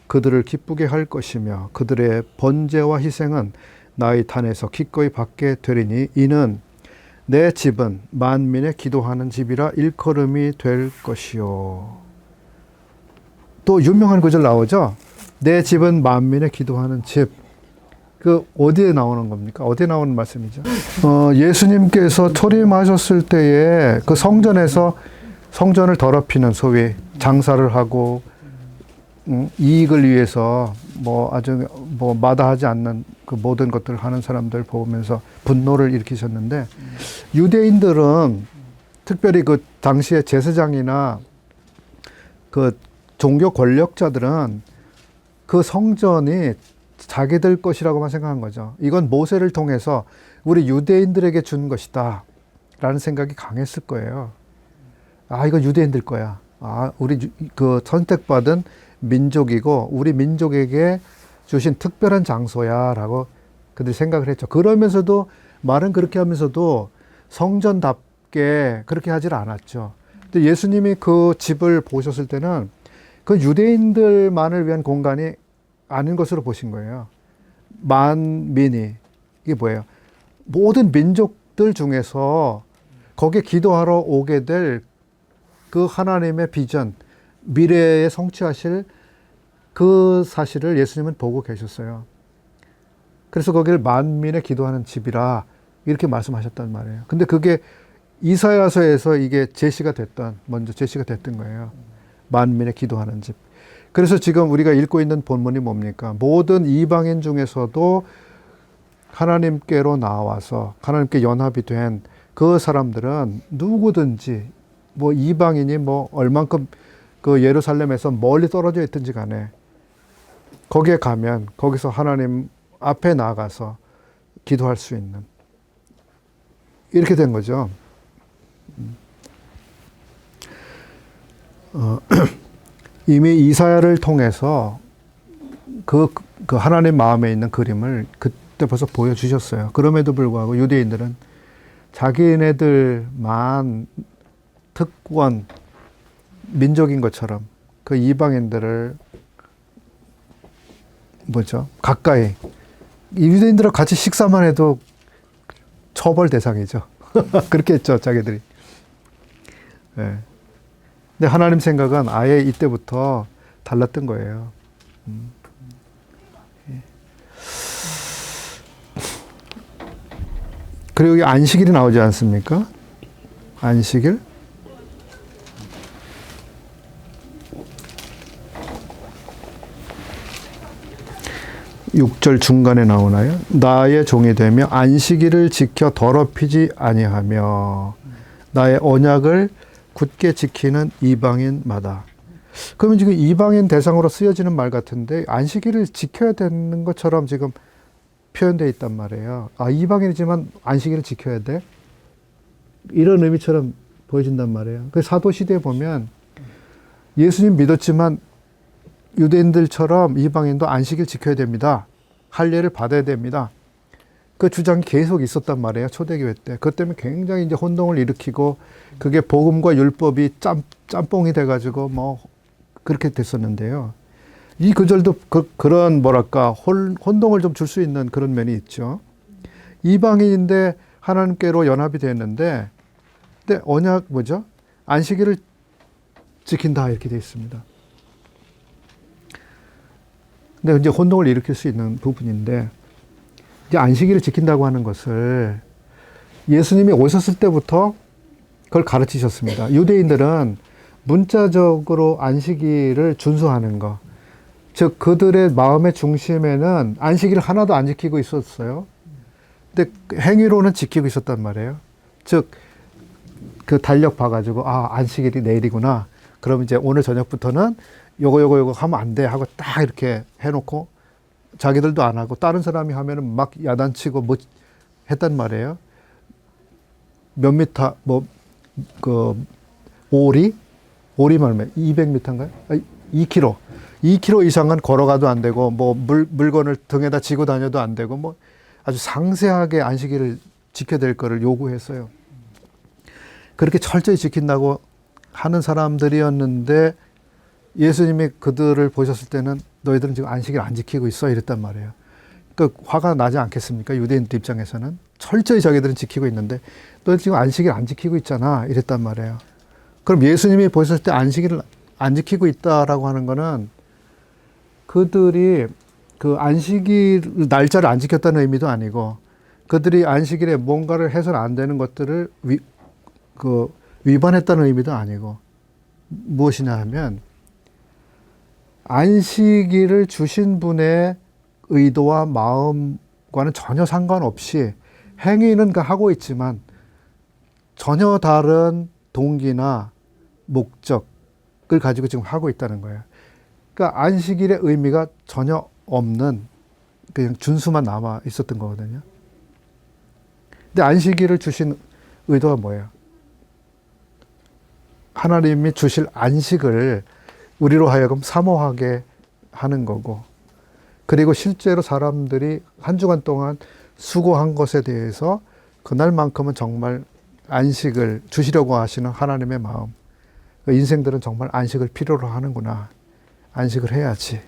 그들을 기쁘게 할 것이며 그들의 번제와 희생은 나의 탄에서 기꺼이 받게 되리니 이는 내 집은 만민의 기도하는 집이라 일컬음이 될 것이요. 또 유명한 구절 나오죠. 내 집은 만민의 기도하는 집. 그 어디에 나오는 겁니까? 어디에 나오는 말씀이죠? 예수님께서 초림하셨을 때에 그 성전에서 성전을 더럽히는 소위 장사를 하고 이익을 위해서 뭐 아주 뭐 마다하지 않는 그 모든 것들을 하는 사람들 보면서 분노를 일으키셨는데 유대인들은 특별히 그 당시에 제사장이나 그 종교 권력자들은 그 성전이 자기들 것이라고만 생각한 거죠. 이건 모세를 통해서 우리 유대인들에게 준 것이다 라는 생각이 강했을 거예요. 아, 이건 유대인들 거야. 아, 우리 그 선택받은 민족이고 우리 민족에게 주신 특별한 장소야 라고 그들이 생각을 했죠. 그러면서도 말은 그렇게 하면서도 성전답게 그렇게 하질 않았죠. 근데 예수님이 그 집을 보셨을 때는 그 유대인들만을 위한 공간이 아닌 것으로 보신 거예요. 만민이, 이게 뭐예요? 모든 민족들 중에서 거기에 기도하러 오게 될 그 하나님의 비전, 미래에 성취하실 그 사실을 예수님은 보고 계셨어요. 그래서 거기를 만민의 기도하는 집이라 이렇게 말씀하셨단 말이에요. 근데 그게 이사야서에서 이게 먼저 제시가 됐던 거예요. 만민의 기도하는 집. 그래서 지금 우리가 읽고 있는 본문이 뭡니까? 모든 이방인 중에서도 하나님께로 나와서 하나님께 연합이 된 그 사람들은 누구든지 뭐 이방인이 뭐 얼만큼 그 예루살렘에서 멀리 떨어져 있든지 간에 거기에 가면 거기서 하나님 앞에 나가서 기도할 수 있는 이렇게 된 거죠. 이미 이사야를 통해서 그 하나님 마음에 있는 그림을 그때 벌써 보여주셨어요. 그럼에도 불구하고 유대인들은 자기네들만 특권, 민족인 것처럼 그 이방인들을 가까이 유대인들하고 같이 식사만 해도 처벌 대상이죠. 그렇게 했죠, 자기들이. 네. 근데 하나님 생각은 아예 이때부터 달랐던 거예요. 그리고 여기 안식일이 나오지 않습니까? 안식일. 6절 중간에 나오나요? 나의 종이 되며 안식일을 지켜 더럽히지 아니하며 나의 언약을 굳게 지키는 이방인마다. 그러면 지금 이방인 대상으로 쓰여지는 말 같은데 안식일을 지켜야 되는 것처럼 지금 표현되어 있단 말이에요. 아, 이방인이지만 안식일을 지켜야 돼? 이런 의미처럼 보여진단 말이에요. 그 사도시대에 보면 예수님 믿었지만 유대인들처럼 이방인도 안식일 지켜야 됩니다. 할례를 받아야 됩니다. 그 주장이 계속 있었단 말이에요. 초대교회 때. 그것 때문에 굉장히 이제 혼동을 일으키고 그게 복음과 율법이 짬뽕이 돼가지고 뭐 그렇게 됐었는데요. 이 구절도 그런 뭐랄까 혼동을 좀 줄 수 있는 그런 면이 있죠. 이방인인데 하나님께로 연합이 됐는데 근데 언약 안식일을 지킨다 이렇게 되어 있습니다. 근데 이제 혼동을 일으킬 수 있는 부분인데 이제 안식일을 지킨다고 하는 것을 예수님이 오셨을 때부터 그걸 가르치셨습니다. 유대인들은 문자적으로 안식일을 준수하는 거, 즉 그들의 마음의 중심에는 안식일을 하나도 안 지키고 있었어요. 근데 행위로는 지키고 있었단 말이에요. 즉 그 달력 봐가지고 안식일이 내일이구나. 그럼 이제 오늘 저녁부터는 요거 하면 안 돼 하고 딱 이렇게 해놓고 자기들도 안 하고 다른 사람이 하면은 막 야단치고 뭐 했단 말이에요. 몇 미터 오리만 얼마? 200m인가요? 2km 이상은 걸어가도 안 되고 뭐 물건을 등에다 지고 다녀도 안 되고 뭐 아주 상세하게 안식일을 지켜야 될 거를 요구했어요. 그렇게 철저히 지킨다고 하는 사람들이었는데 예수님이 그들을 보셨을 때는 너희들은 지금 안식일 안 지키고 있어 이랬단 말이에요. 그러니까 화가 나지 않겠습니까? 유대인들 입장에서는 철저히 자기들은 지키고 있는데 너희들 지금 안식일 안 지키고 있잖아 이랬단 말이에요. 그럼 예수님이 보셨을 때 안식일을 안 지키고 있다라고 하는 거는 그들이 그 안식일 날짜를 안 지켰다는 의미도 아니고 그들이 안식일에 뭔가를 해서는 안 되는 것들을 위반했다는 의미도 아니고 무엇이냐 하면 안식일을 주신 분의 의도와 마음과는 전혀 상관없이 행위는 하고 있지만 전혀 다른 동기나 목적을 가지고 지금 하고 있다는 거예요. 그러니까 안식일의 의미가 전혀 없는 그냥 준수만 남아 있었던 거거든요. 근데 안식일을 주신 의도가 뭐예요? 하나님이 주실 안식을 우리로 하여금 사모하게 하는 거고, 그리고 실제로 사람들이 한 주간 동안 수고한 것에 대해서 그날만큼은 정말 안식을 주시려고 하시는 하나님의 마음. 인생들은 정말 안식을 필요로 하는구나. 안식을 해야지.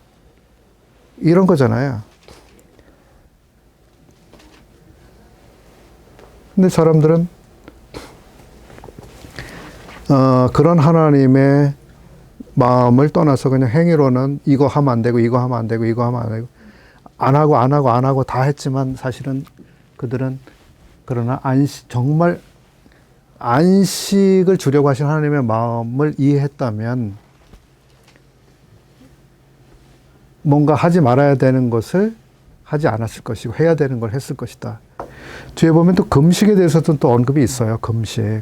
이런 거잖아요. 근데 사람들은 그런 하나님의 마음을 떠나서 그냥 행위로는 이거 하면 안 되고 이거 하면 안 되고 이거 하면 안 되고 안 하고 다 했지만 사실은 그들은 그러나 정말 안식을 주려고 하신 하나님의 마음을 이해했다면 뭔가 하지 말아야 되는 것을 하지 않았을 것이고 해야 되는 걸 했을 것이다. 뒤에 보면 또 금식에 대해서도 또 언급이 있어요. 금식.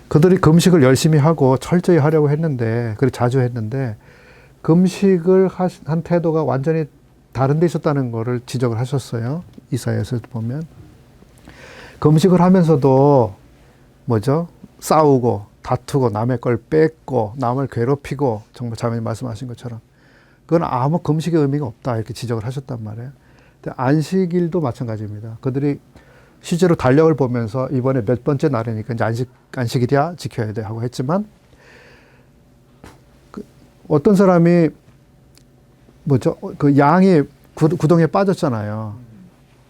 그들이 금식을 열심히 하고 철저히 하려고 했는데, 그리고 자주 했는데, 금식을 한 태도가 완전히 다른 데 있었다는 것을 지적을 하셨어요. 이사야서도 보면. 금식을 하면서도 뭐죠? 싸우고, 다투고, 남의 걸 뺏고, 남을 괴롭히고, 정말 자매님 말씀하신 것처럼. 그건 아무 금식의 의미가 없다. 이렇게 지적을 하셨단 말이에요. 근데 안식일도 마찬가지입니다. 그들이 실제로 달력을 보면서 이번에 몇 번째 날이니까 이제 안식일이야 지켜야 돼 하고 했지만 어떤 사람이 뭐죠? 그 양이 구덩이에 빠졌잖아요.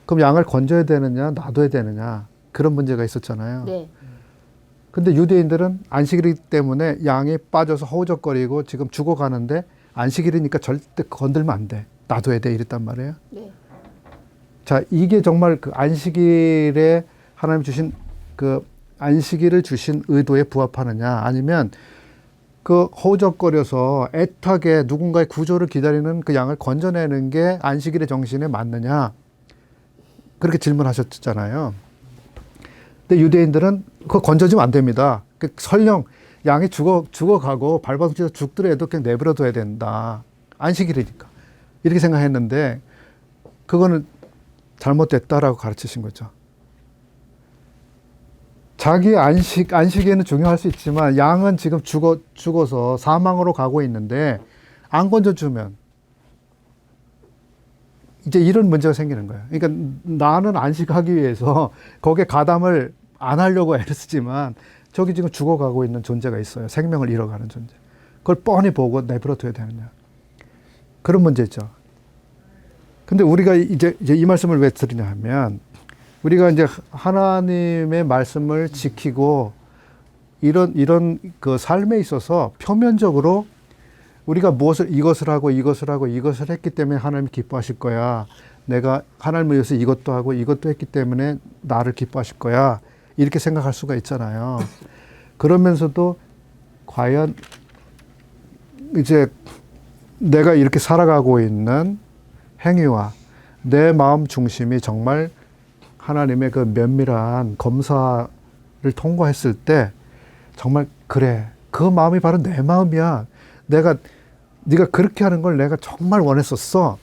그럼 양을 건져야 되느냐 놔둬야 되느냐 그런 문제가 있었잖아요. 네. 근데 유대인들은 안식일이기 때문에 양이 빠져서 허우적거리고 지금 죽어가는데 안식일이니까 절대 건들면 안 돼. 놔둬야 돼 이랬단 말이에요. 네. 자, 이게 정말 그 안식일에 하나님 주신 그 안식일을 주신 의도에 부합하느냐, 아니면 그 허우적거려서 애타게 누군가의 구조를 기다리는 그 양을 건져내는 게 안식일의 정신에 맞느냐, 그렇게 질문하셨잖아요. 근데 유대인들은 그거 건져주면 안 됩니다. 설령 양이 죽어가고 발버둥쳐서 죽더라도 그냥 내버려둬야 된다. 안식일이니까. 이렇게 생각했는데 그거는 잘못됐다라고 가르치신 거죠. 자기 안식에는 중요할 수 있지만 양은 지금 죽어서 사망으로 가고 있는데 안 건져주면 이제 이런 문제가 생기는 거예요. 그러니까 나는 안식하기 위해서 거기에 가담을 안 하려고 애를 쓰지만 저기 지금 죽어가고 있는 존재가 있어요. 생명을 잃어가는 존재. 그걸 뻔히 보고 내버려둬야 되느냐. 그런 문제죠. 근데 우리가 이제 이 말씀을 왜 드리냐 하면 우리가 이제 하나님의 말씀을 지키고 이런 그 삶에 있어서 표면적으로 우리가 이것을 하고 이것을 했기 때문에 하나님이 기뻐하실 거야. 내가 하나님을 위해서 이것도 하고 이것도 했기 때문에 나를 기뻐하실 거야. 이렇게 생각할 수가 있잖아요. 그러면서도 과연 이제 내가 이렇게 살아가고 있는 행위와 내 마음 중심이 정말 하나님의 그 면밀한 검사를 통과했을 때 정말 그래, 그 마음이 바로 내 마음이야. 네가 그렇게 하는 걸 내가 정말 원했었어.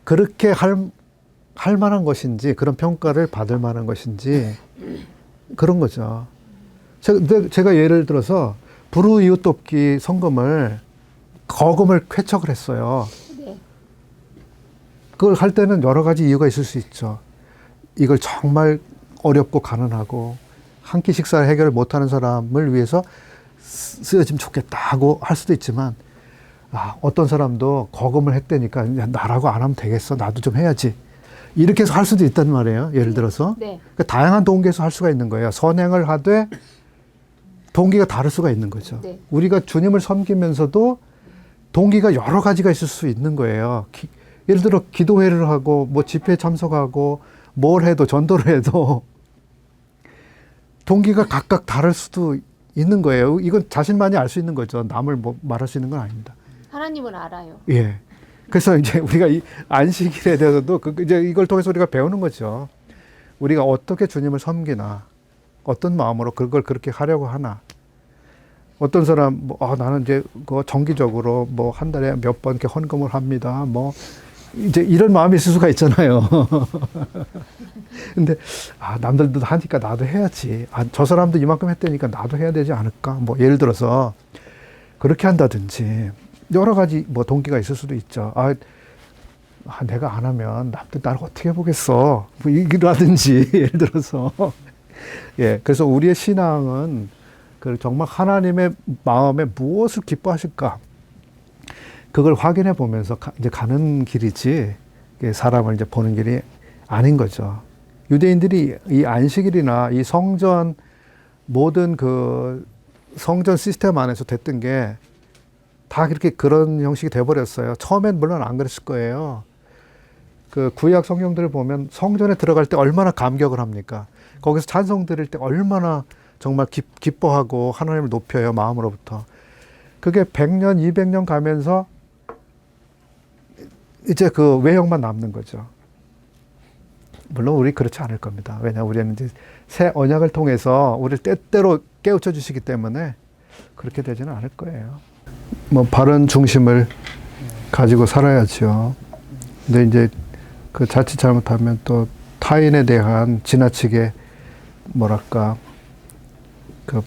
그렇게 할 만한 것인지, 그런 평가를 받을 만한 것인지, 그런 거죠. 제가 예를 들어서 불우이웃돕기 성금을 거금을 쾌척을 했어요. 네. 그걸 할 때는 여러 가지 이유가 있을 수 있죠. 이걸 정말 어렵고 가난하고 한 끼 식사를 해결을 못하는 사람을 위해서 쓰여지면 좋겠다 하고 할 수도 있지만, 어떤 사람도 거금을 했다니까 나라고 안 하면 되겠어. 나도 좀 해야지. 이렇게 해서 할 수도 있단 말이에요. 예를 들어서. 네. 그러니까 다양한 동기에서 할 수가 있는 거예요. 선행을 하되 동기가 다를 수가 있는 거죠. 네. 우리가 주님을 섬기면서도 동기가 여러 가지가 있을 수 있는 거예요. 예를 들어 기도회를 하고 뭐 집회에 참석하고 뭘 해도 전도를 해도 동기가 각각 다를 수도 있는 거예요. 이건 자신만이 알 수 있는 거죠. 남을 뭐 말할 수 있는 건 아닙니다. 하나님은 알아요. 예. 그래서 이제 우리가 이 안식일에 대해서도 이제 이걸 통해서 우리가 배우는 거죠. 우리가 어떻게 주님을 섬기나, 어떤 마음으로 그걸 그렇게 하려고 하나. 어떤 사람, 뭐, 나는 이제 그 정기적으로 뭐 한 달에 몇 번 이렇게 헌금을 합니다. 뭐, 이제 이런 마음이 있을 수가 있잖아요. 근데, 남들도 하니까 나도 해야지. 저 사람도 이만큼 했다니까 나도 해야 되지 않을까. 뭐, 예를 들어서, 그렇게 한다든지, 여러 가지 뭐 동기가 있을 수도 있죠. 내가 안 하면 남들 나를 어떻게 보겠어. 뭐, 이라든지, 예를 들어서. 예. 그래서 우리의 신앙은 정말 하나님의 마음에 무엇을 기뻐하실까? 그걸 확인해 보면서 이제 가는 길이지, 사람을 이제 보는 길이 아닌 거죠. 유대인들이 이 안식일이나 이 성전, 모든 그 성전 시스템 안에서 됐던 게 다 그렇게 그런 형식이 돼버렸어요. 처음엔 물론 안 그랬을 거예요. 그 구약 성경들을 보면 성전에 들어갈 때 얼마나 감격을 합니까? 거기서 찬송 드릴 때 얼마나 정말 기뻐하고 하나님을 높여요, 마음으로부터. 그게 100년, 200년 가면서 이제 그 외형만 남는 거죠. 물론 우리 그렇지 않을 겁니다. 왜냐하면 우리는 이제 새 언약을 통해서 우리를 때때로 깨우쳐 주시기 때문에 그렇게 되지는 않을 거예요. 뭐 바른 중심을 가지고 살아야죠. 근데 이제 그 자칫 잘못하면 또 타인에 대한 지나치게 뭐랄까 그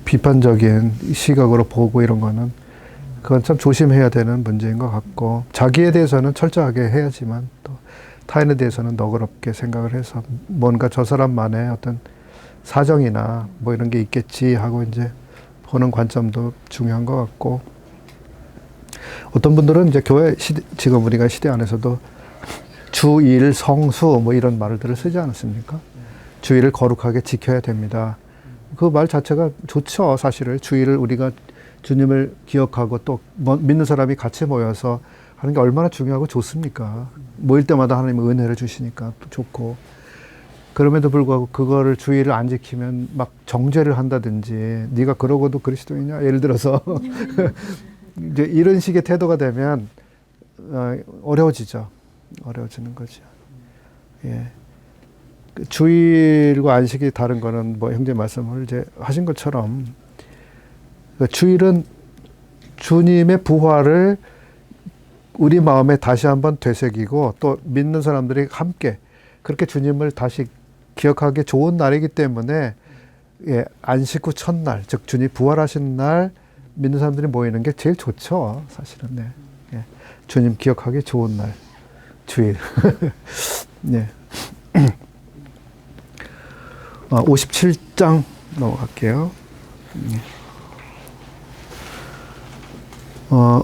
비판적인 시각으로 보고 이런 거는 그건 참 조심해야 되는 문제인 것 같고, 자기에 대해서는 철저하게 해야지만 또 타인에 대해서는 너그럽게 생각을 해서 뭔가 저 사람만의 어떤 사정이나 뭐 이런 게 있겠지 하고 이제 보는 관점도 중요한 것 같고, 어떤 분들은 이제 교회 지금 우리가 시대 안에서도 주일 성수 뭐 이런 말들을 쓰지 않았습니까? 주일을 거룩하게 지켜야 됩니다. 그 말 자체가 좋죠. 사실은 주일을 우리가 주님을 기억하고 또 믿는 사람이 같이 모여서 하는 게 얼마나 중요하고 좋습니까? 모일 때마다 하나님의 은혜를 주시니까 또 좋고, 그럼에도 불구하고 그거를 주일을 안 지키면 막 정죄를 한다든지, 네가 그러고도 그리스도이냐? 예를 들어서 이제 이런 식의 태도가 되면 어려워지죠. 어려워지는 거죠. 예. 주일과 안식이 다른 거는 뭐 형제 말씀을 이제 하신 것처럼, 주일은 주님의 부활을 우리 마음에 다시 한번 되새기고 또 믿는 사람들이 함께 그렇게 주님을 다시 기억하기 좋은 날이기 때문에, 예, 안식 후 첫날, 즉 주님 부활하신 날 믿는 사람들이 모이는 게 제일 좋죠. 사실은. 네. 예. 주님 기억하기 좋은 날, 주일. 네. 57장 넘어갈게요.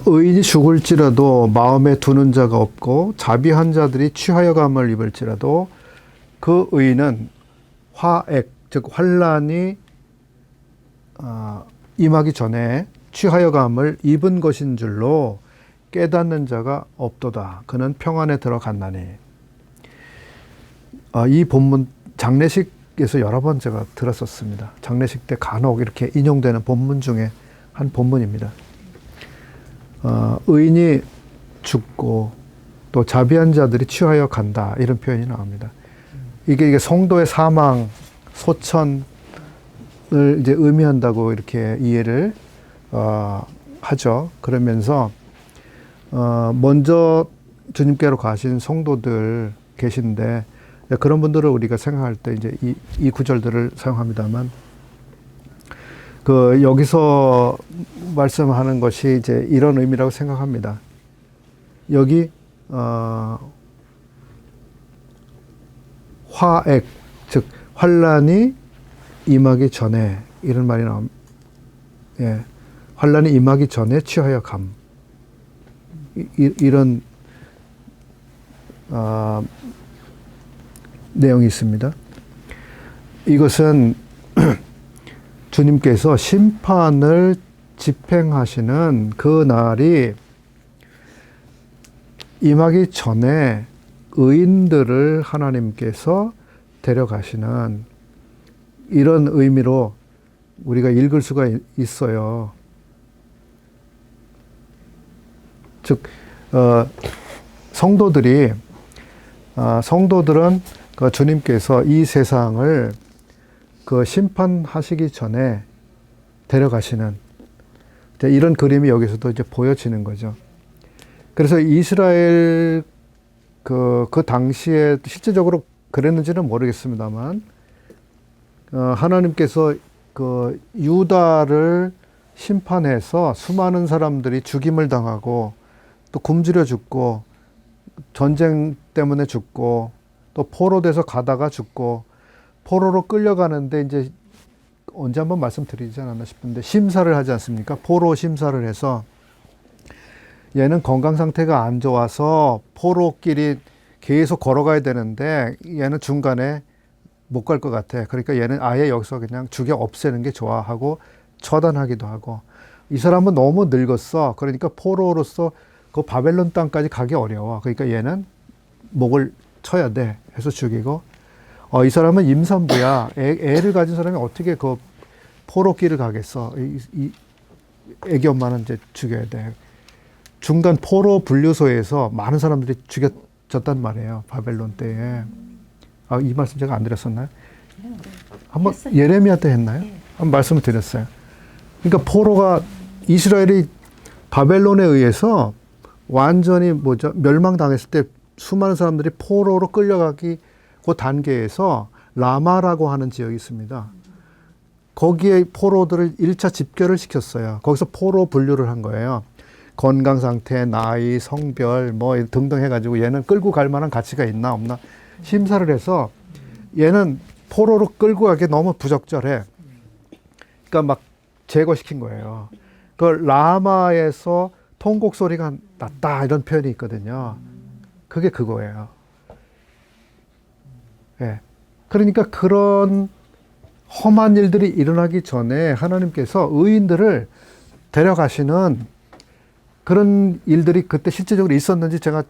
의인이 죽을지라도 마음에 두는 자가 없고 자비한 자들이 취하여감을 입을지라도 그 의인은 화액, 즉 환난이 임하기 전에 취하여감을 입은 것인 줄로 깨닫는 자가 없도다. 그는 평안에 들어갔나니. 이 본문 장례식에서 여러 번 제가 들었었습니다. 장례식 때 간혹 이렇게 인용되는 본문 중에 한 본문입니다. 의인이 죽고 또 자비한 자들이 취하여 간다, 이런 표현이 나옵니다. 이게 성도의 사망, 소천을 이제 의미한다고 이렇게 이해를 하죠. 그러면서 먼저 주님께로 가신 성도들 계신데, 그런 분들을 우리가 생각할 때 이제 이 구절들을 사용합니다만, 여기서 말씀하는 것이 이제 이런 의미라고 생각합니다. 여기, 화액, 즉, 환난이 임하기 전에, 이런 말이 나옵니다. 예. 환난이 임하기 전에 취하여 감. 이런, 내용이 있습니다. 이것은 주님께서 심판을 집행하시는 그 날이 임하기 전에 의인들을 하나님께서 데려가시는 이런 의미로 우리가 읽을 수가 있어요. 즉 성도들은 그 주님께서 이 세상을 그 심판하시기 전에 데려가시는 이런 그림이 여기서도 이제 보여지는 거죠. 그래서 이스라엘 그 당시에 실제적으로 그랬는지는 모르겠습니다만 하나님께서 그 유다를 심판해서 수많은 사람들이 죽임을 당하고 또 굶주려 죽고 전쟁 때문에 죽고 또 포로돼서 가다가 죽고 포로로 끌려가는데 이제 언제 한번 말씀드리지 않았나 싶은데 심사를 하지 않습니까? 포로 심사를 해서 얘는 건강 상태가 안 좋아서 포로끼리 계속 걸어가야 되는데 얘는 중간에 못 갈 것 같아. 그러니까 얘는 아예 여기서 그냥 죽여 없애는 게 좋아 하고 처단하기도 하고 이 사람은 너무 늙었어. 그러니까 포로로서 그 바벨론 땅까지 가기 어려워. 그러니까 얘는 목을 쳐야 돼 해서 죽이고 이 사람은 임산부야. 애를 가진 사람이 어떻게 그 포로길을 가겠어. 애기 엄마는 이제 죽여야 돼. 중간 포로 분류소에서 많은 사람들이 죽여졌단 말이에요. 바벨론 때에. 이 말씀 제가 안 드렸었나요? 한번 예레미야 때 했나요? 한번 말씀을 드렸어요. 그러니까 포로가 이스라엘이 바벨론에 의해서 완전히 멸망당했을 때 수많은 사람들이 포로로 끌려가기 그 단계에서 라마라고 하는 지역이 있습니다. 거기에 포로들을 1차 집결을 시켰어요. 거기서 포로 분류를 한 거예요. 건강 상태, 나이, 성별 뭐 등등 해가지고 얘는 끌고 갈 만한 가치가 있나 없나 심사를 해서 얘는 포로로 끌고 가기 너무 부적절해. 그러니까 막 제거시킨 거예요. 그 라마에서 통곡 소리가 났다 이런 표현이 있거든요. 그게 그거예요. 예. 그러니까 그런 험한 일들이 일어나기 전에 하나님께서 의인들을 데려가시는 그런 일들이 그때 실제적으로 있었는지 제가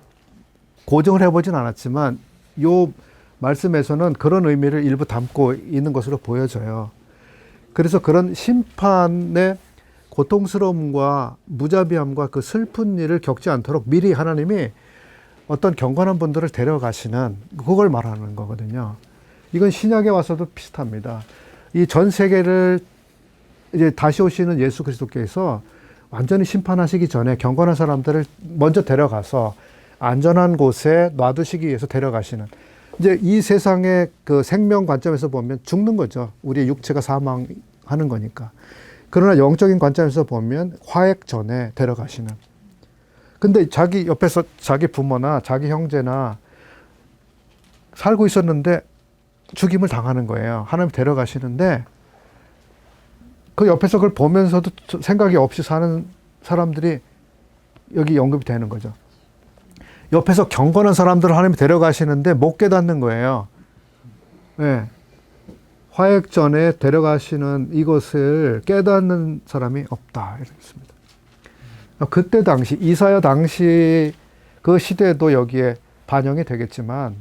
고정을 해보진 않았지만 요 말씀에서는 그런 의미를 일부 담고 있는 것으로 보여져요. 그래서 그런 심판의 고통스러움과 무자비함과 그 슬픈 일을 겪지 않도록 미리 하나님이 어떤 경건한 분들을 데려가시는 그걸 말하는 거거든요. 이건 신약에 와서도 비슷합니다. 이 전 세계를 이제 다시 오시는 예수 그리스도께서 완전히 심판하시기 전에 경건한 사람들을 먼저 데려가서 안전한 곳에 놔두시기 위해서 데려가시는 이제 이 세상의 그 생명 관점에서 보면 죽는 거죠. 우리의 육체가 사망하는 거니까. 그러나 영적인 관점에서 보면 화액 전에 데려가시는. 근데 자기 옆에서 자기 부모나 자기 형제나 살고 있었는데 죽임을 당하는 거예요. 하나님 데려가시는데 그 옆에서 그걸 보면서도 생각이 없이 사는 사람들이 여기 언급이 되는 거죠. 옆에서 경건한 사람들을 하나님이 데려가시는데 못 깨닫는 거예요. 네. 화액 전에 데려가시는 이것을 깨닫는 사람이 없다. 이렇습니다. 그때 당시, 이사야 당시 그 시대도 여기에 반영이 되겠지만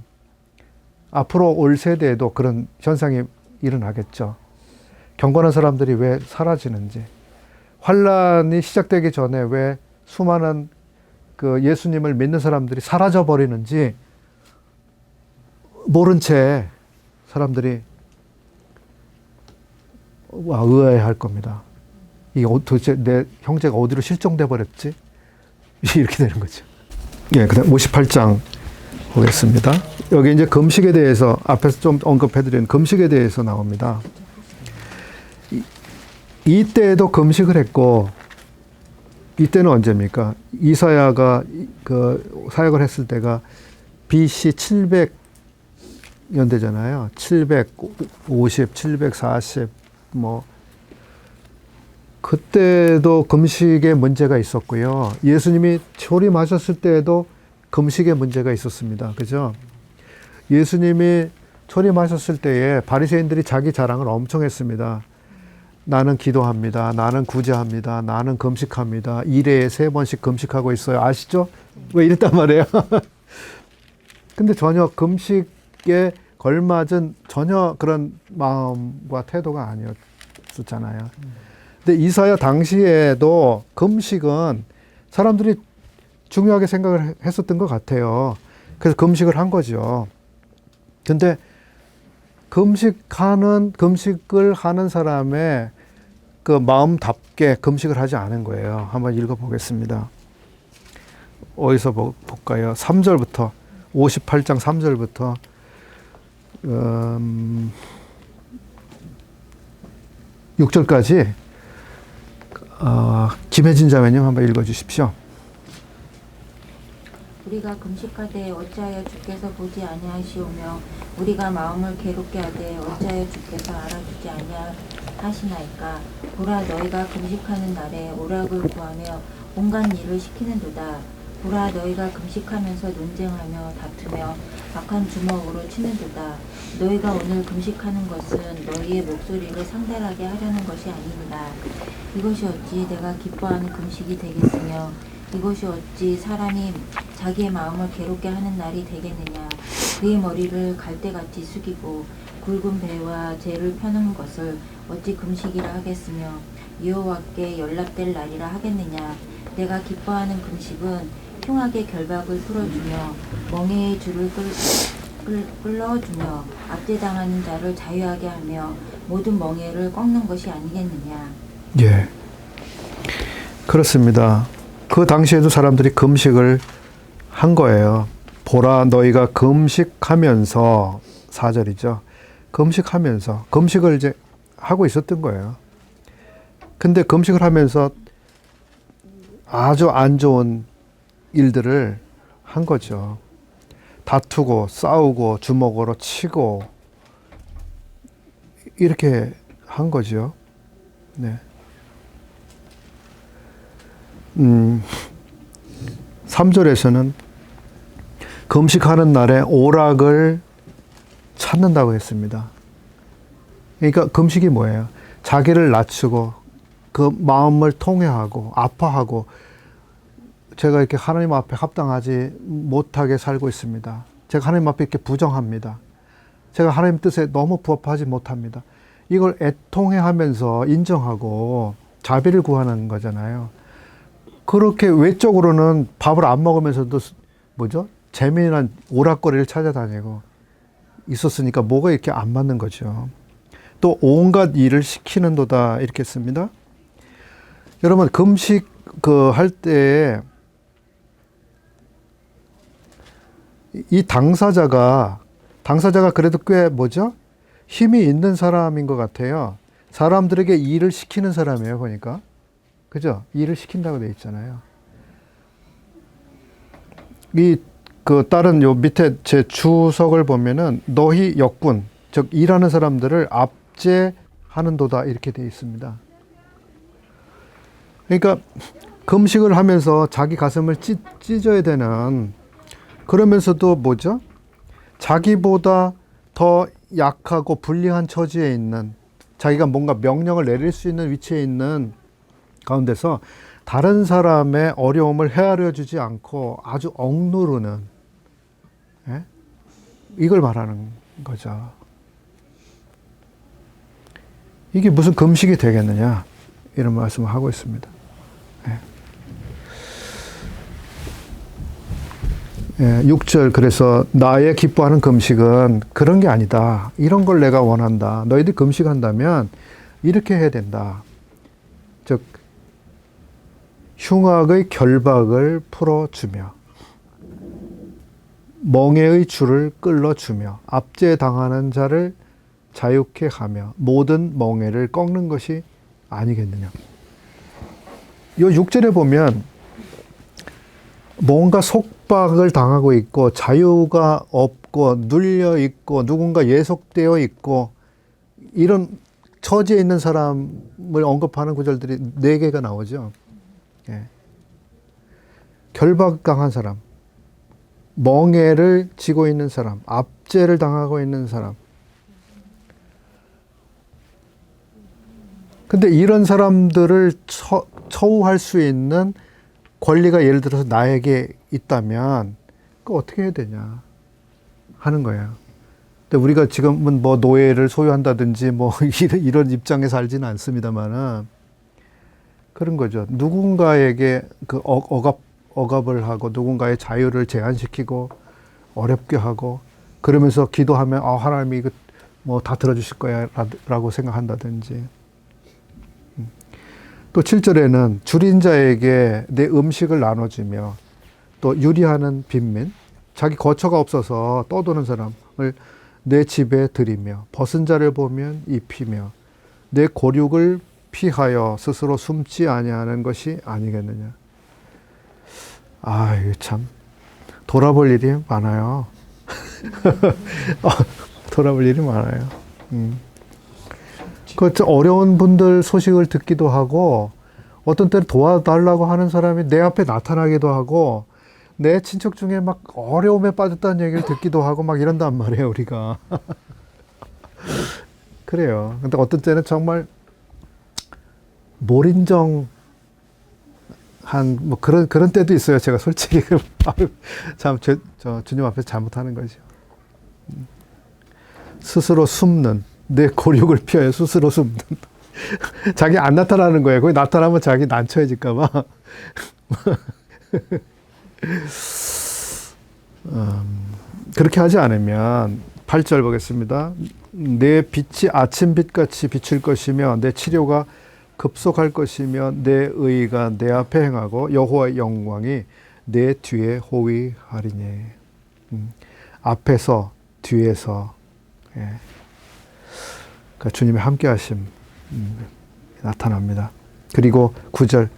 앞으로 올 세대에도 그런 현상이 일어나겠죠. 경건한 사람들이 왜 사라지는지, 환란이 시작되기 전에 왜 수많은 그 예수님을 믿는 사람들이 사라져 버리는지 모른 채 사람들이 의아해할 겁니다. 이게 도대체 내 형제가 어디로 실종돼 버렸지? 이렇게 되는 거죠. 예, 그다음 58장 보겠습니다. 여기 이제 금식에 대해서 앞에서 좀 언급해드린 금식에 대해서 나옵니다. 이때에도 금식을 했고 이때는 언제입니까? 이사야가 그 사역을 했을 때가 BC 700년대잖아요. 750, 740 뭐 그때도 금식에 문제가 있었고요. 예수님이 초림하셨을 때에도 금식에 문제가 있었습니다. 그죠? 예수님이 초림하셨을 때에 바리새인들이 자기 자랑을 엄청 했습니다. 나는 기도합니다. 나는 구제합니다. 나는 금식합니다. 1회에 3번씩 금식하고 있어요. 아시죠? 왜 이랬단 말이에요? 근데 전혀 금식에 걸맞은 전혀 그런 마음과 태도가 아니었잖아요. 근데 이사야 당시에도 금식은 사람들이 중요하게 생각을 했었던 것 같아요. 그래서 금식을 한 거죠. 근데 금식을 하는 사람의 그 마음답게 금식을 하지 않은 거예요. 한번 읽어보겠습니다. 어디서 볼까요? 3절부터, 58장 3절부터, 6절까지, 김혜진 자매님 한번 읽어주십시오. 우리가 금식하되 어찌하여 주께서 보지 아니하시오며 우리가 마음을 괴롭게 하되 어찌하여 주께서 알아주지 아니하시나이까. 보라, 너희가 금식하는 날에 오락을 구하며 온갖 일을 시키는도다. 보라, 너희가 금식하면서 논쟁하며 다투며 박한 주먹으로 치는도다. 너희가 오늘 금식하는 것은 너희의 목소리를 상달하게 하려는 것이 아니니라. 이것이 어찌 내가 기뻐하는 금식이 되겠으며 이것이 어찌 사람이 자기의 마음을 괴롭게 하는 날이 되겠느냐. 그의 머리를 갈대같이 숙이고 굵은 배와 재를 펴는 것을 어찌 금식이라 하겠으며 여호와께 연락될 날이라 하겠느냐. 내가 기뻐하는 금식은 흉악의 결박을 풀어주며 멍에의 줄을 끌어주며 압제당하는 자를 자유하게 하며 모든 멍에를 꺾는 것이 아니겠느냐. 예. 그렇습니다. 그 당시에도 사람들이 금식을 한 거예요. 보라, 너희가 금식하면서, 4절이죠. 금식하면서, 금식을 이제 하고 있었던 거예요. 근데 금식을 하면서 아주 안 좋은 일들을 한 거죠. 다투고, 싸우고, 주먹으로 치고, 이렇게 한 거죠. 네. 3절에서는 금식하는 날에 오락을 찾는다고 했습니다. 그러니까 금식이 뭐예요? 자기를 낮추고 그 마음을 통회하고 아파하고 제가 이렇게 하나님 앞에 합당하지 못하게 살고 있습니다. 제가 하나님 앞에 이렇게 부정합니다. 제가 하나님 뜻에 너무 부합하지 못합니다. 이걸 애통해하면서 인정하고 자비를 구하는 거잖아요. 그렇게 외적으로는 밥을 안 먹으면서도 뭐죠? 재미난 오락거리를 찾아다니고 있었으니까 뭐가 이렇게 안 맞는 거죠. 또 온갖 일을 시키는도다 이렇게 씁니다. 여러분 금식 할 때 이 당사자가 그래도 꽤 뭐죠? 힘이 있는 사람인 것 같아요. 사람들에게 일을 시키는 사람이에요, 보니까. 그죠? 일을 시킨다고 돼 있잖아요. 다른 요 밑에 제 주석을 보면은 너희 역군, 즉 일하는 사람들을 압제하는도다 이렇게 돼 있습니다. 그러니까 금식을 하면서 자기 가슴을 찢어야 되는, 그러면서도 뭐죠? 자기보다 더 약하고 불리한 처지에 있는, 자기가 뭔가 명령을 내릴 수 있는 위치에 있는 가운데서 다른 사람의 어려움을 헤아려 주지 않고 아주 억누르는, 예? 이걸 말하는 거죠. 이게 무슨 금식이 되겠느냐 이런 말씀을 하고 있습니다. 예. 6절 그래서 나의 기뻐하는 금식은 그런 게 아니다. 이런 걸 내가 원한다. 너희들 금식한다면 이렇게 해야 된다. 즉 흉악의 결박을 풀어주며 멍에의 줄을 끌어주며 압제당하는 자를 자유케 하며 모든 멍에를 꺾는 것이 아니겠느냐. 이 6절에 보면 뭔가 속박을 당하고 있고 자유가 없고 눌려 있고 누군가 예속되어 있고 이런 처지에 있는 사람을 언급하는 구절들이 4개가 나오죠. 예. 결박당한 사람, 멍에를 지고 있는 사람, 압제를 당하고 있는 사람. 근데 이런 사람들을 처우할 수 있는 권리가 예를 들어서 나에게 있다면 그 어떻게 해야 되냐 하는 거예요. 근데 우리가 지금은 뭐 노예를 소유한다든지 뭐 이런 입장에서 알지는 않습니다만은 그런 거죠. 누군가에게 그 억압을 하고 누군가의 자유를 제한시키고 어렵게 하고 그러면서 기도하면 하나님이 이거 뭐 다 들어주실 거야 라고 생각한다든지. 또 7절에는 줄인 자에게 내 음식을 나눠주며 또 유리하는 빈민, 자기 거처가 없어서 떠도는 사람을 내 집에 들이며 벗은 자를 보면 입히며 내 고륙을 피하여 스스로 숨지 아니하는 것이 아니겠느냐. 이거 참 돌아볼 일이 많아요. 돌아볼 일이 많아요. 그 어려운 분들 소식을 듣기도 하고 어떤 때는 도와달라고 하는 사람이 내 앞에 나타나기도 하고 내 친척 중에 막 어려움에 빠졌다는 얘기를 듣기도 하고 막 이런단 말이에요, 우리가. 그래요. 근데 어떤 때는 정말 몰인정 뭐 그런 때도 있어요. 제가 솔직히 참 주님 앞에서 잘못하는 거죠. 스스로 숨는, 내 고륙을 피하여 스스로 숨는. 자기 안 나타나는 거예요. 거기 나타나면 자기 난처해질까 봐. 그렇게 하지 않으면 8절 보겠습니다. 내 빛이 아침빛같이 비칠 것이며 내 치료가 급속할 것이며 내 의가 내 앞에 행하고 여호와의 영광이 내 뒤에 호위하리니. 앞에서 뒤에서 그러니까 주님의 함께하심 나타납니다. 그리고 9절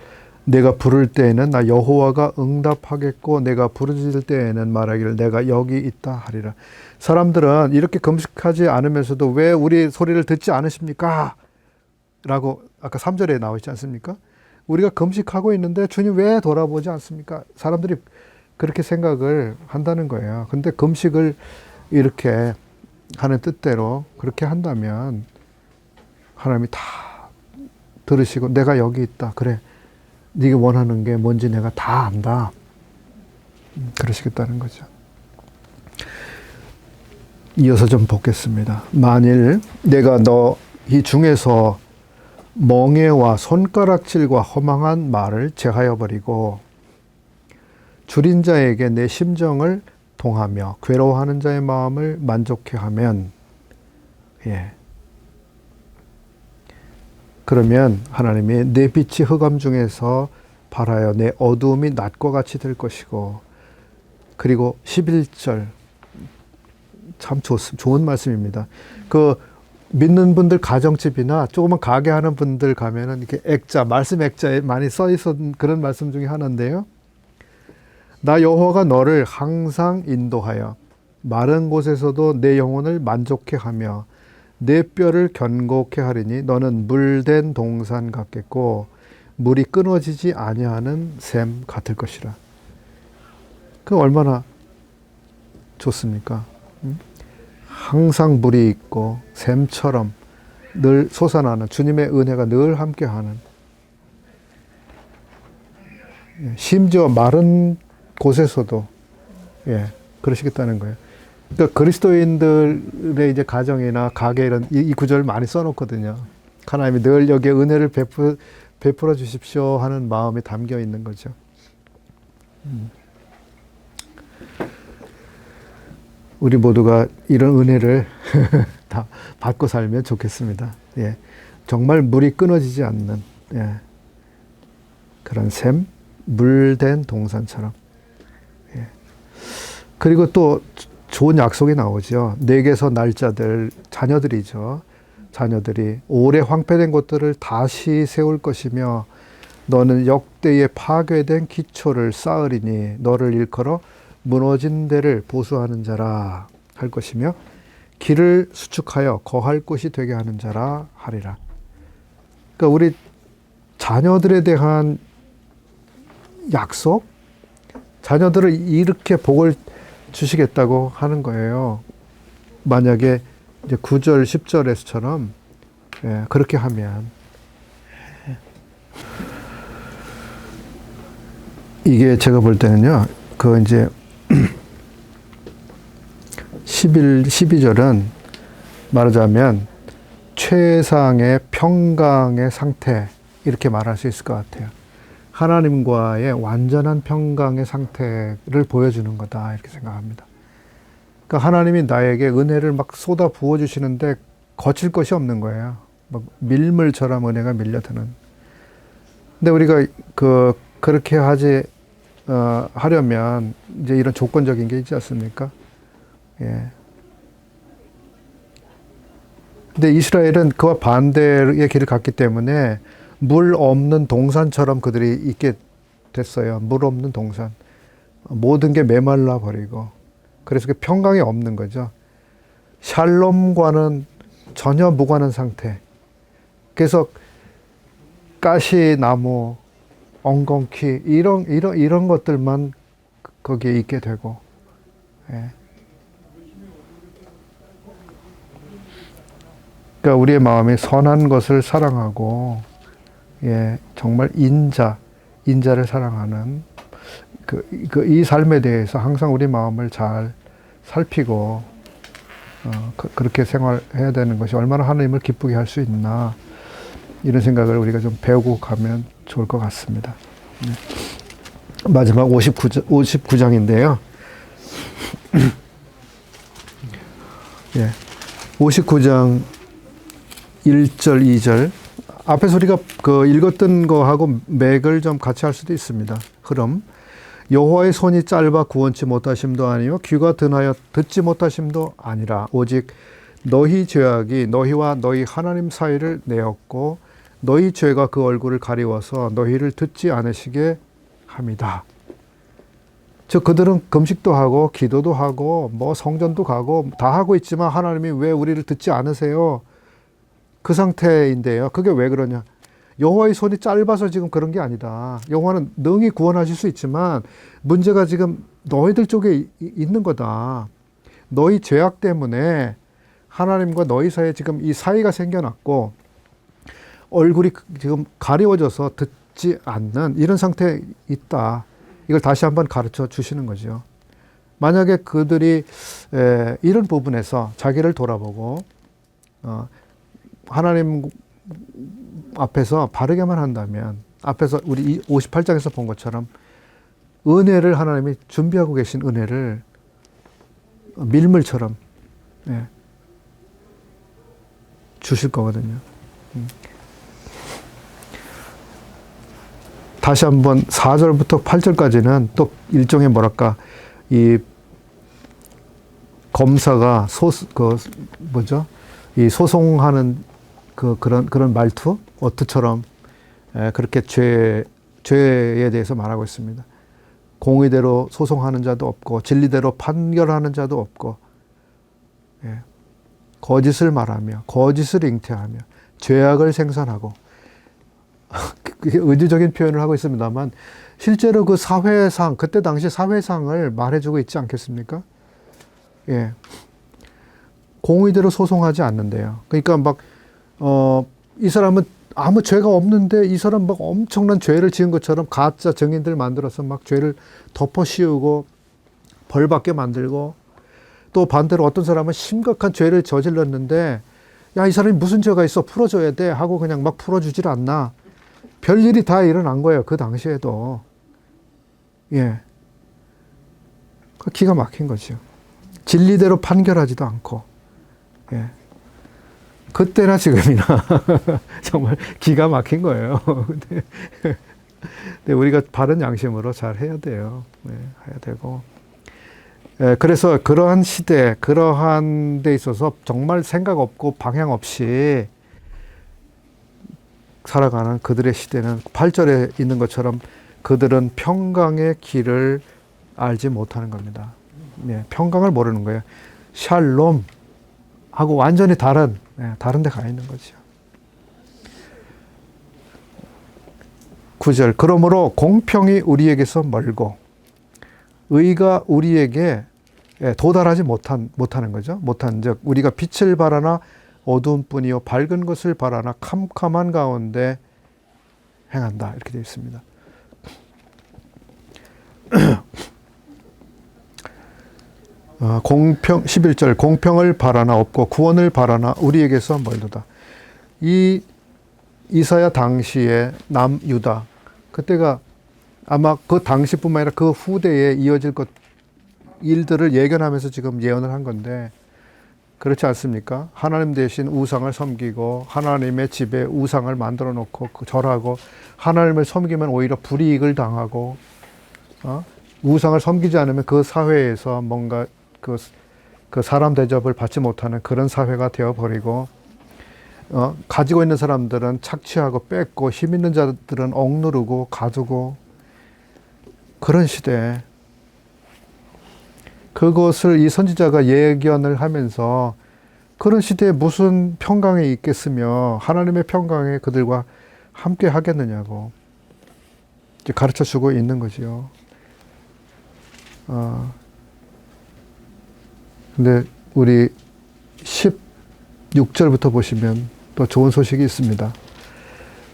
내가 부를 때에는 나 여호와가 응답하겠고 내가 부르짖을 때에는 말하기를 내가 여기 있다 하리라. 사람들은 이렇게 금식하지 않으면서도 왜 우리 소리를 듣지 않으십니까? 라고 아까 3절에 나와 있지 않습니까? 우리가 금식하고 있는데 주님 왜 돌아보지 않습니까? 사람들이 그렇게 생각을 한다는 거예요. 근데 금식을 이렇게 하는 뜻대로 그렇게 한다면 하나님이 다 들으시고 내가 여기 있다. 그래. 네가 원하는 게 뭔지 내가 다 안다. 그러시겠다는 거죠. 이어서 좀 보겠습니다. 만일 내가 너희 중에서 멍에와 손가락질과 허망한 말을 제하여 버리고 줄인 자에게 내 심정을 동하며 괴로워하는 자의 마음을 만족해 하면 그러면 하나님이 내 빛이 흑암 중에서 발하여 내 어두움이 낮과 같이 될 것이고 그리고 11절 참 좋은 말씀입니다. 그 믿는 분들 가정집이나 조그만 가게 하는 분들 가면은 이렇게 액자, 말씀 액자에 많이 써 있었던 그런 말씀 중에 하나인데요. 나 여호와가 너를 항상 인도하여 마른 곳에서도 내 영혼을 만족해 하며 내 뼈를 견고케 하리니 너는 물된 동산 같겠고 물이 끊어지지 아니하는 샘 같을 것이라. 그 얼마나 좋습니까? 항상 물이 있고 샘처럼 늘 솟아나는 주님의 은혜가 늘 함께하는, 심지어 마른 곳에서도 그러시겠다는 거예요. 그러니까 그리스도인들의 이제 가정이나 가게 이런 이 구절을 많이 써놓거든요. 하나님이 늘 여기에 은혜를 베풀어 주십시오 하는 마음이 담겨 있는 거죠. 우리 모두가 이런 은혜를 다 받고 살면 좋겠습니다. 정말 물이 끊어지지 않는 그런 샘, 물된 동산처럼. 그리고 또 좋은 약속이 나오죠. 내게서 날 자들, 자녀들이죠. 자녀들이 오래 황폐된 곳들을 다시 세울 것이며 너는 역대에 파괴된 기초를 쌓으리니 너를 일컬어 무너진 데를 보수하는 자라 할 것이며 길을 수축하여 거할 곳이 되게 하는 자라 하리라. 그러니까 우리 자녀들에 대한 약속, 자녀들을 이렇게 복을 주시겠다고 하는 거예요. 만약에 이제 9절, 10절에서처럼 그렇게 하면 이게 제가 볼 때는요, 그 이제 12절은 말하자면 최상의 평강의 상태, 이렇게 말할 수 있을 것 같아요. 하나님과의 완전한 평강의 상태를 보여주는 거다, 이렇게 생각합니다. 그러니까 하나님이 나에게 은혜를 막 쏟아 부어주시는데 거칠 것이 없는 거예요. 막 밀물처럼 은혜가 밀려드는. 근데 우리가 그렇게 하려면 이제 이런 조건적인 게 있지 않습니까? 예. 근데 이스라엘은 그와 반대의 길을 갔기 때문에 물 없는 동산처럼 그들이 있게 됐어요. 물 없는 동산. 모든 게 메말라 버리고. 그래서 그 평강이 없는 거죠. 샬롬과는 전혀 무관한 상태. 그래서 가시나무, 엉겅퀴 이런 것들만 거기에 있게 되고. 예. 그러니까 우리의 마음이 선한 것을 사랑하고, 예, 정말 인자를 사랑하는 이 삶에 대해서 항상 우리 마음을 잘 살피고, 그렇게 생활해야 되는 것이 얼마나 하나님을 기쁘게 할 수 있나, 이런 생각을 우리가 좀 배우고 가면 좋을 것 같습니다. 마지막 59장인데요. 예, 59장 1절, 2절. 앞에서 우리가 읽었던 거하고 맥을 좀 같이 할 수도 있습니다. 흐름. 여호와의 손이 짧아 구원치 못하심도 아니요 귀가 둔하여 듣지 못하심도 아니라 오직 너희 죄악이 너희와 너희 하나님 사이를 내었고 너희 죄가 그 얼굴을 가리워서 너희를 듣지 않으시게 합니다. 즉 그들은 금식도 하고 기도도 하고 뭐 성전도 가고 다 하고 있지만 하나님이 왜 우리를 듣지 않으세요? 그 상태인데요. 그게 왜 그러냐? 여호와의 손이 짧아서 지금 그런 게 아니다. 여호와는 능히 구원하실 수 있지만 문제가 지금 너희들 쪽에 있는 거다. 너희 죄악 때문에 하나님과 너희 사이에 지금 이 사이가 생겨났고 얼굴이 지금 가리워져서 듣지 않는 이런 상태에 있다. 이걸 다시 한번 가르쳐 주시는 거죠. 만약에 그들이 이런 부분에서 자기를 돌아보고 하나님 앞에서 바르게만 한다면, 앞에서 우리 58장에서 본 것처럼 은혜를 하나님이 준비하고 계신 은혜를 밀물처럼 주실 거거든요. 다시 한번 4절부터 8절까지는 또 일종의 뭐랄까, 이 검사가 이 소송하는 그런 말투, 어투처럼 그렇게 죄에 대해서 말하고 있습니다. 공의대로 소송하는 자도 없고 진리대로 판결하는 자도 없고, 거짓을 말하며 거짓을 잉태하며 죄악을 생산하고, 의도적인 표현을 하고 있습니다만 실제로 그 사회상, 그때 당시 사회상을 말해주고 있지 않겠습니까? 예. 공의대로 소송하지 않는데요. 그러니까 이 사람은 아무 죄가 없는데 이 사람 막 엄청난 죄를 지은 것처럼 가짜 증인들 만들어서 막 죄를 덮어 씌우고 벌받게 만들고, 또 반대로 어떤 사람은 심각한 죄를 저질렀는데 야, 이 사람이 무슨 죄가 있어 풀어줘야 돼 하고 그냥 막 풀어주질 않나. 별일이 다 일어난 거예요. 그 당시에도. 예. 기가 막힌 거죠. 진리대로 판결하지도 않고. 예. 그때나 지금이나 정말 기가 막힌 거예요. 근데 우리가 바른 양심으로 잘 해야 돼요. 해야 되고. 그래서 그러한 시대, 그러한 데 있어서 정말 생각 없고 방향 없이 살아가는 그들의 시대는 8절에 있는 것처럼 그들은 평강의 길을 알지 못하는 겁니다. 평강을 모르는 거예요. 샬롬 하고 완전히 다른 데 가 있는 거죠. 9절. 그러므로 공평이 우리에게서 멀고 의가 우리에게 도달하지 못하는 거죠. 못한 즉 우리가 빛을 바라나 어두운 뿐이요 밝은 것을 바라나 캄캄한 가운데 행한다. 이렇게 되어 있습니다. 공평 11절 공평을 바라나 없고 구원을 바라나 우리에게서 멀도다. 이 이사야 당시에 남유다 그때가 아마 그 당시뿐만 아니라 그 후대에 이어질 것 일들을 예견하면서 지금 예언을 한 건데 그렇지 않습니까? 하나님 대신 우상을 섬기고 하나님의 집에 우상을 만들어 놓고 절하고 하나님을 섬기면 오히려 불이익을 당하고 우상을 섬기지 않으면 그 사회에서 뭔가 그 사람 대접을 받지 못하는 그런 사회가 되어버리고 가지고 있는 사람들은 착취하고 뺏고 힘 있는 자들은 억누르고 가두고 그런 시대에 그것을 이 선지자가 예견을 하면서 그런 시대에 무슨 평강이 있겠으며 하나님의 평강에 그들과 함께 하겠느냐고 이제 가르쳐 주고 있는 거지요. 근데 우리 16절부터 보시면 또 좋은 소식이 있습니다.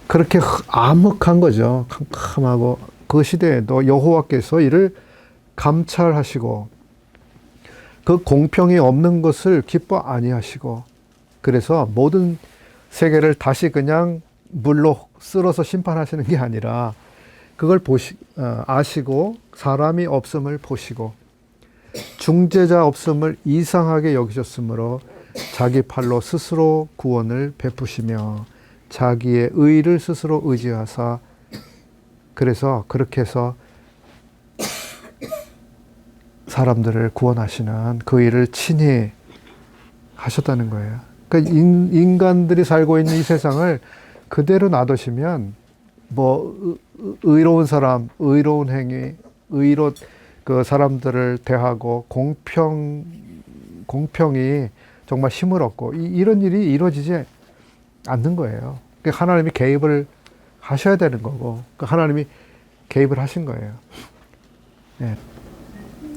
그렇게 암흑한 거죠. 캄캄하고 그 시대에도 여호와께서 이를 감찰하시고 그 공평이 없는 것을 기뻐 아니하시고 그래서 모든 세계를 다시 그냥 물로 쓸어서 심판하시는 게 아니라 그걸 아시고 사람이 없음을 보시고 중재자 없음을 이상하게 여기셨으므로 자기 팔로 스스로 구원을 베푸시며 자기의 의를 스스로 의지하사 그래서 그렇게 해서 사람들을 구원하시는 그 일을 친히 하셨다는 거예요. 그러니까 인간들이 살고 있는 이 세상을 그대로 놔두시면 뭐 의로운 사람, 의로운 행위, 의로 그 사람들을 대하고 공평이 정말 힘을 얻고 이런 일이 이루어지지 않는 거예요. 그러니까 하나님이 개입을 하셔야 되는 거고 그러니까 하나님이 개입을 하신 거예요. 네.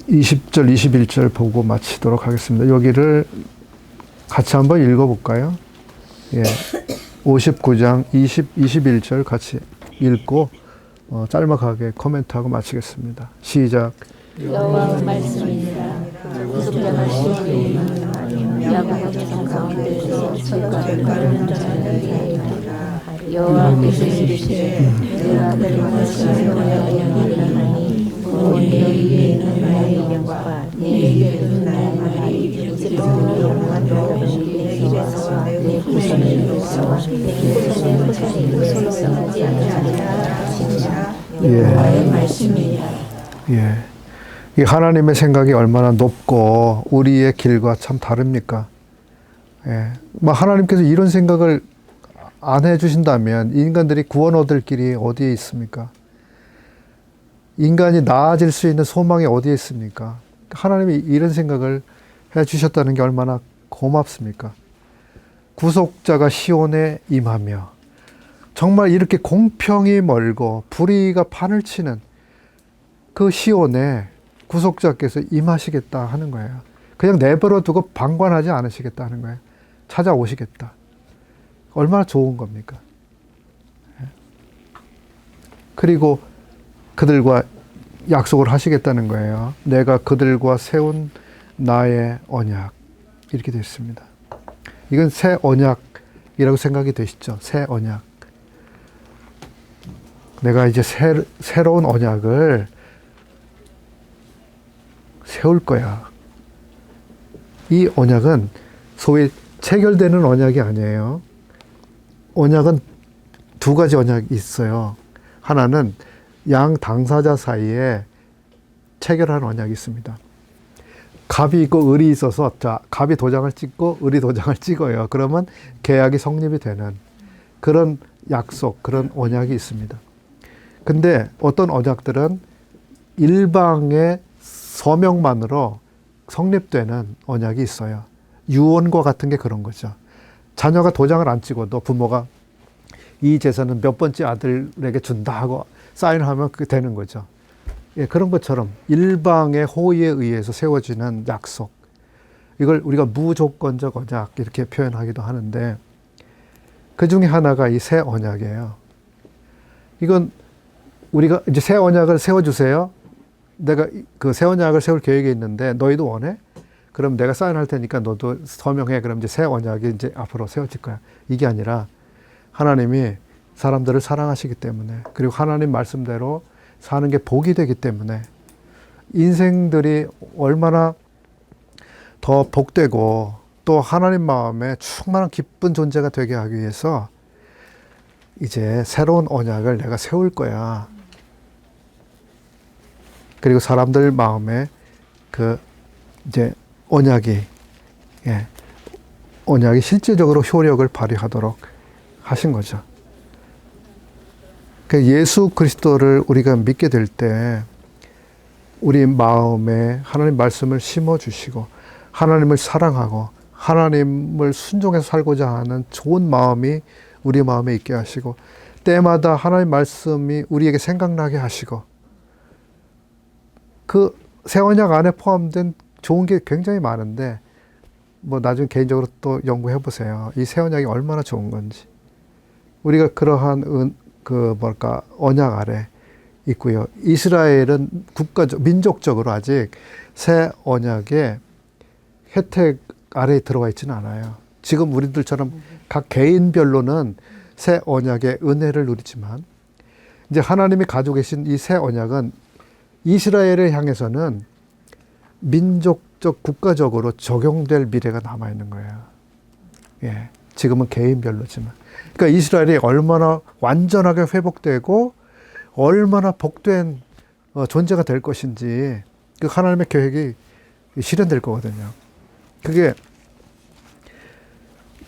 20절, 21절 보고 마치도록 하겠습니다. 여기를 같이 한번 읽어볼까요? 예. 59장 21절 같이 읽고 짤막하게 코멘트하고 마치겠습니다. 시작. 여호와 말씀이니라. 구속자가 시온에 야곱의 자손 가운데서 철가를 가르는 자에게 여호와께서 이르시되 내가 그들과 시온의 언약을 하나니 너희에게는 나의 영과 너희에게는 나의 말이 새로운 영원한 너희에게서 내 후손으로서 내 후손으로서 하지 않으리라. 여호와의 말씀이니라. 예. 이 하나님의 생각이 얼마나 높고 우리의 길과 참 다릅니까? 예. 하나님께서 이런 생각을 안 해주신다면 인간들이 구원 얻을 길이 어디에 있습니까? 인간이 나아질 수 있는 소망이 어디에 있습니까? 하나님이 이런 생각을 해주셨다는 게 얼마나 고맙습니까? 구속자가 시온에 임하며 정말 이렇게 공평이 멀고 불의가 판을 치는 그 시온에 구속자께서 임하시겠다 하는 거예요. 그냥 내버려 두고 방관하지 않으시겠다 하는 거예요. 찾아오시겠다. 얼마나 좋은 겁니까? 그리고 그들과 약속을 하시겠다는 거예요. 내가 그들과 세운 나의 언약. 이렇게 되어 있습니다. 이건 새 언약이라고 생각이 되시죠? 새 언약. 내가 이제 새로운 언약을 세울 거야. 이 언약은 소위 체결되는 언약이 아니에요. 언약은 두 가지 언약이 있어요. 하나는 양 당사자 사이에 체결한 언약이 있습니다. 갑이 있고 을이 있어서 자, 갑이 도장을 찍고 을이 도장을 찍어요. 그러면 계약이 성립이 되는 그런 약속, 그런 언약이 있습니다. 근데 어떤 언약들은 일방의 서명만으로 성립되는 언약이 있어요. 유언과 같은 게 그런 거죠. 자녀가 도장을 안 찍어도 부모가 이 재산은 몇 번째 아들에게 준다 하고 사인하면 그게 되는 거죠. 예, 그런 것처럼 일방의 호의에 의해서 세워지는 약속. 이걸 우리가 무조건적 언약 이렇게 표현하기도 하는데 그 중에 하나가 이 새 언약이에요. 이건 우리가 이제 새 언약을 세워주세요. 내가 그 새 언약을 세울 계획이 있는데 너희도 원해? 그럼 내가 사인할 테니까 너도 서명해. 그럼 이제 새 언약이 이제 앞으로 세워질 거야. 이게 아니라 하나님이 사람들을 사랑하시기 때문에, 그리고 하나님 말씀대로 사는 게 복이 되기 때문에 인생들이 얼마나 더 복되고 또 하나님 마음에 충만한 기쁜 존재가 되게 하기 위해서 이제 새로운 언약을 내가 세울 거야. 그리고 사람들 마음에 그 이제 언약이 실제적으로 효력을 발휘하도록 하신 거죠. 그 예수 그리스도를 우리가 믿게 될 때 우리 마음에 하나님 말씀을 심어 주시고 하나님을 사랑하고 하나님을 순종해서 살고자 하는 좋은 마음이 우리 마음에 있게 하시고, 때마다 하나님 말씀이 우리에게 생각나게 하시고, 그 새 언약 안에 포함된 좋은 게 굉장히 많은데 뭐 나중에 개인적으로 또 연구해 보세요. 이 새 언약이 얼마나 좋은 건지. 우리가 그러한 언약 아래 있고요. 이스라엘은 민족적으로 아직 새 언약의 혜택 아래에 들어와 있지는 않아요. 지금 우리들처럼 각 개인별로는 새 언약의 은혜를 누리지만, 이제 하나님이 가지고 계신 이 새 언약은 이스라엘을 향해서는 민족적, 국가적으로 적용될 미래가 남아있는 거예요. 예, 지금은 개인별로지만. 그러니까 이스라엘이 얼마나 완전하게 회복되고 얼마나 복된 존재가 될 것인지 그 하나님의 계획이 실현될 거거든요. 그게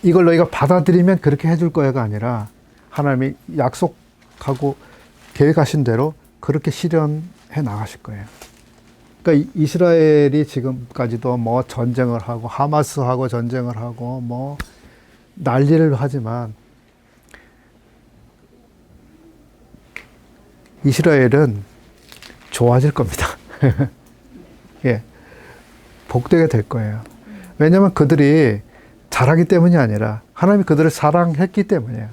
이걸 너희가 받아들이면 그렇게 해줄 거야가 아니라 하나님이 약속하고 계획하신 대로 그렇게 실현해 나가실 거예요. 그러니까 이스라엘이 지금까지도 뭐 전쟁을 하고 하마스하고 전쟁을 하고 뭐 난리를 하지만 이스라엘은 좋아질 겁니다. 예, 복되게 될 거예요. 왜냐하면 그들이 잘하기 때문이 아니라 하나님이 그들을 사랑했기 때문이에요.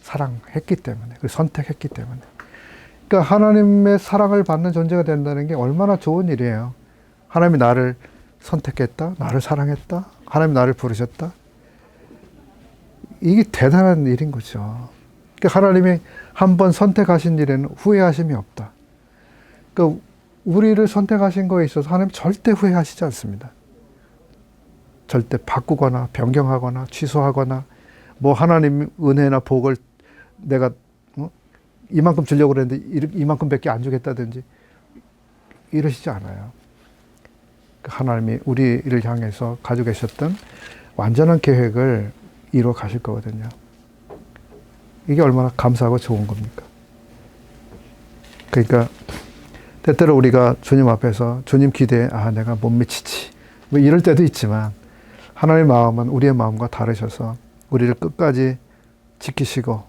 사랑했기 때문에, 그리고 선택했기 때문에. 그러니까 하나님의 사랑을 받는 존재가 된다는 게 얼마나 좋은 일이에요. 하나님이 나를 선택했다, 나를 사랑했다, 하나님이 나를 부르셨다. 이게 대단한 일인 거죠. 그러니까 하나님이 한번 선택하신 일에는 후회하심이 없다. 그러니까 우리를 선택하신 거에 있어서 하나님 절대 후회하시지 않습니다. 절대 바꾸거나 변경하거나 취소하거나 뭐 하나님 은혜나 복을 내가 이만큼 주려고 그랬는데 이만큼밖에 안 주겠다든지 이러시지 않아요. 하나님이 우리를 향해서 가지고 계셨던 완전한 계획을 이루어 가실 거거든요. 이게 얼마나 감사하고 좋은 겁니까? 그러니까 때때로 우리가 주님 앞에서 주님 기대에 내가 못 미치지 뭐 이럴 때도 있지만, 하나님의 마음은 우리의 마음과 다르셔서 우리를 끝까지 지키시고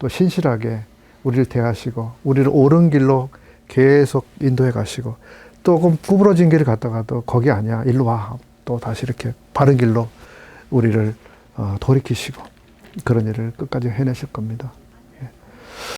또 신실하게 우리를 대하시고 우리를 옳은 길로 계속 인도해 가시고, 조금 구부러진 길을 갔다가도 거기 아니야, 일로 와, 또 다시 이렇게 바른 길로 우리를 돌이키시고 그런 일을 끝까지 해내실 겁니다.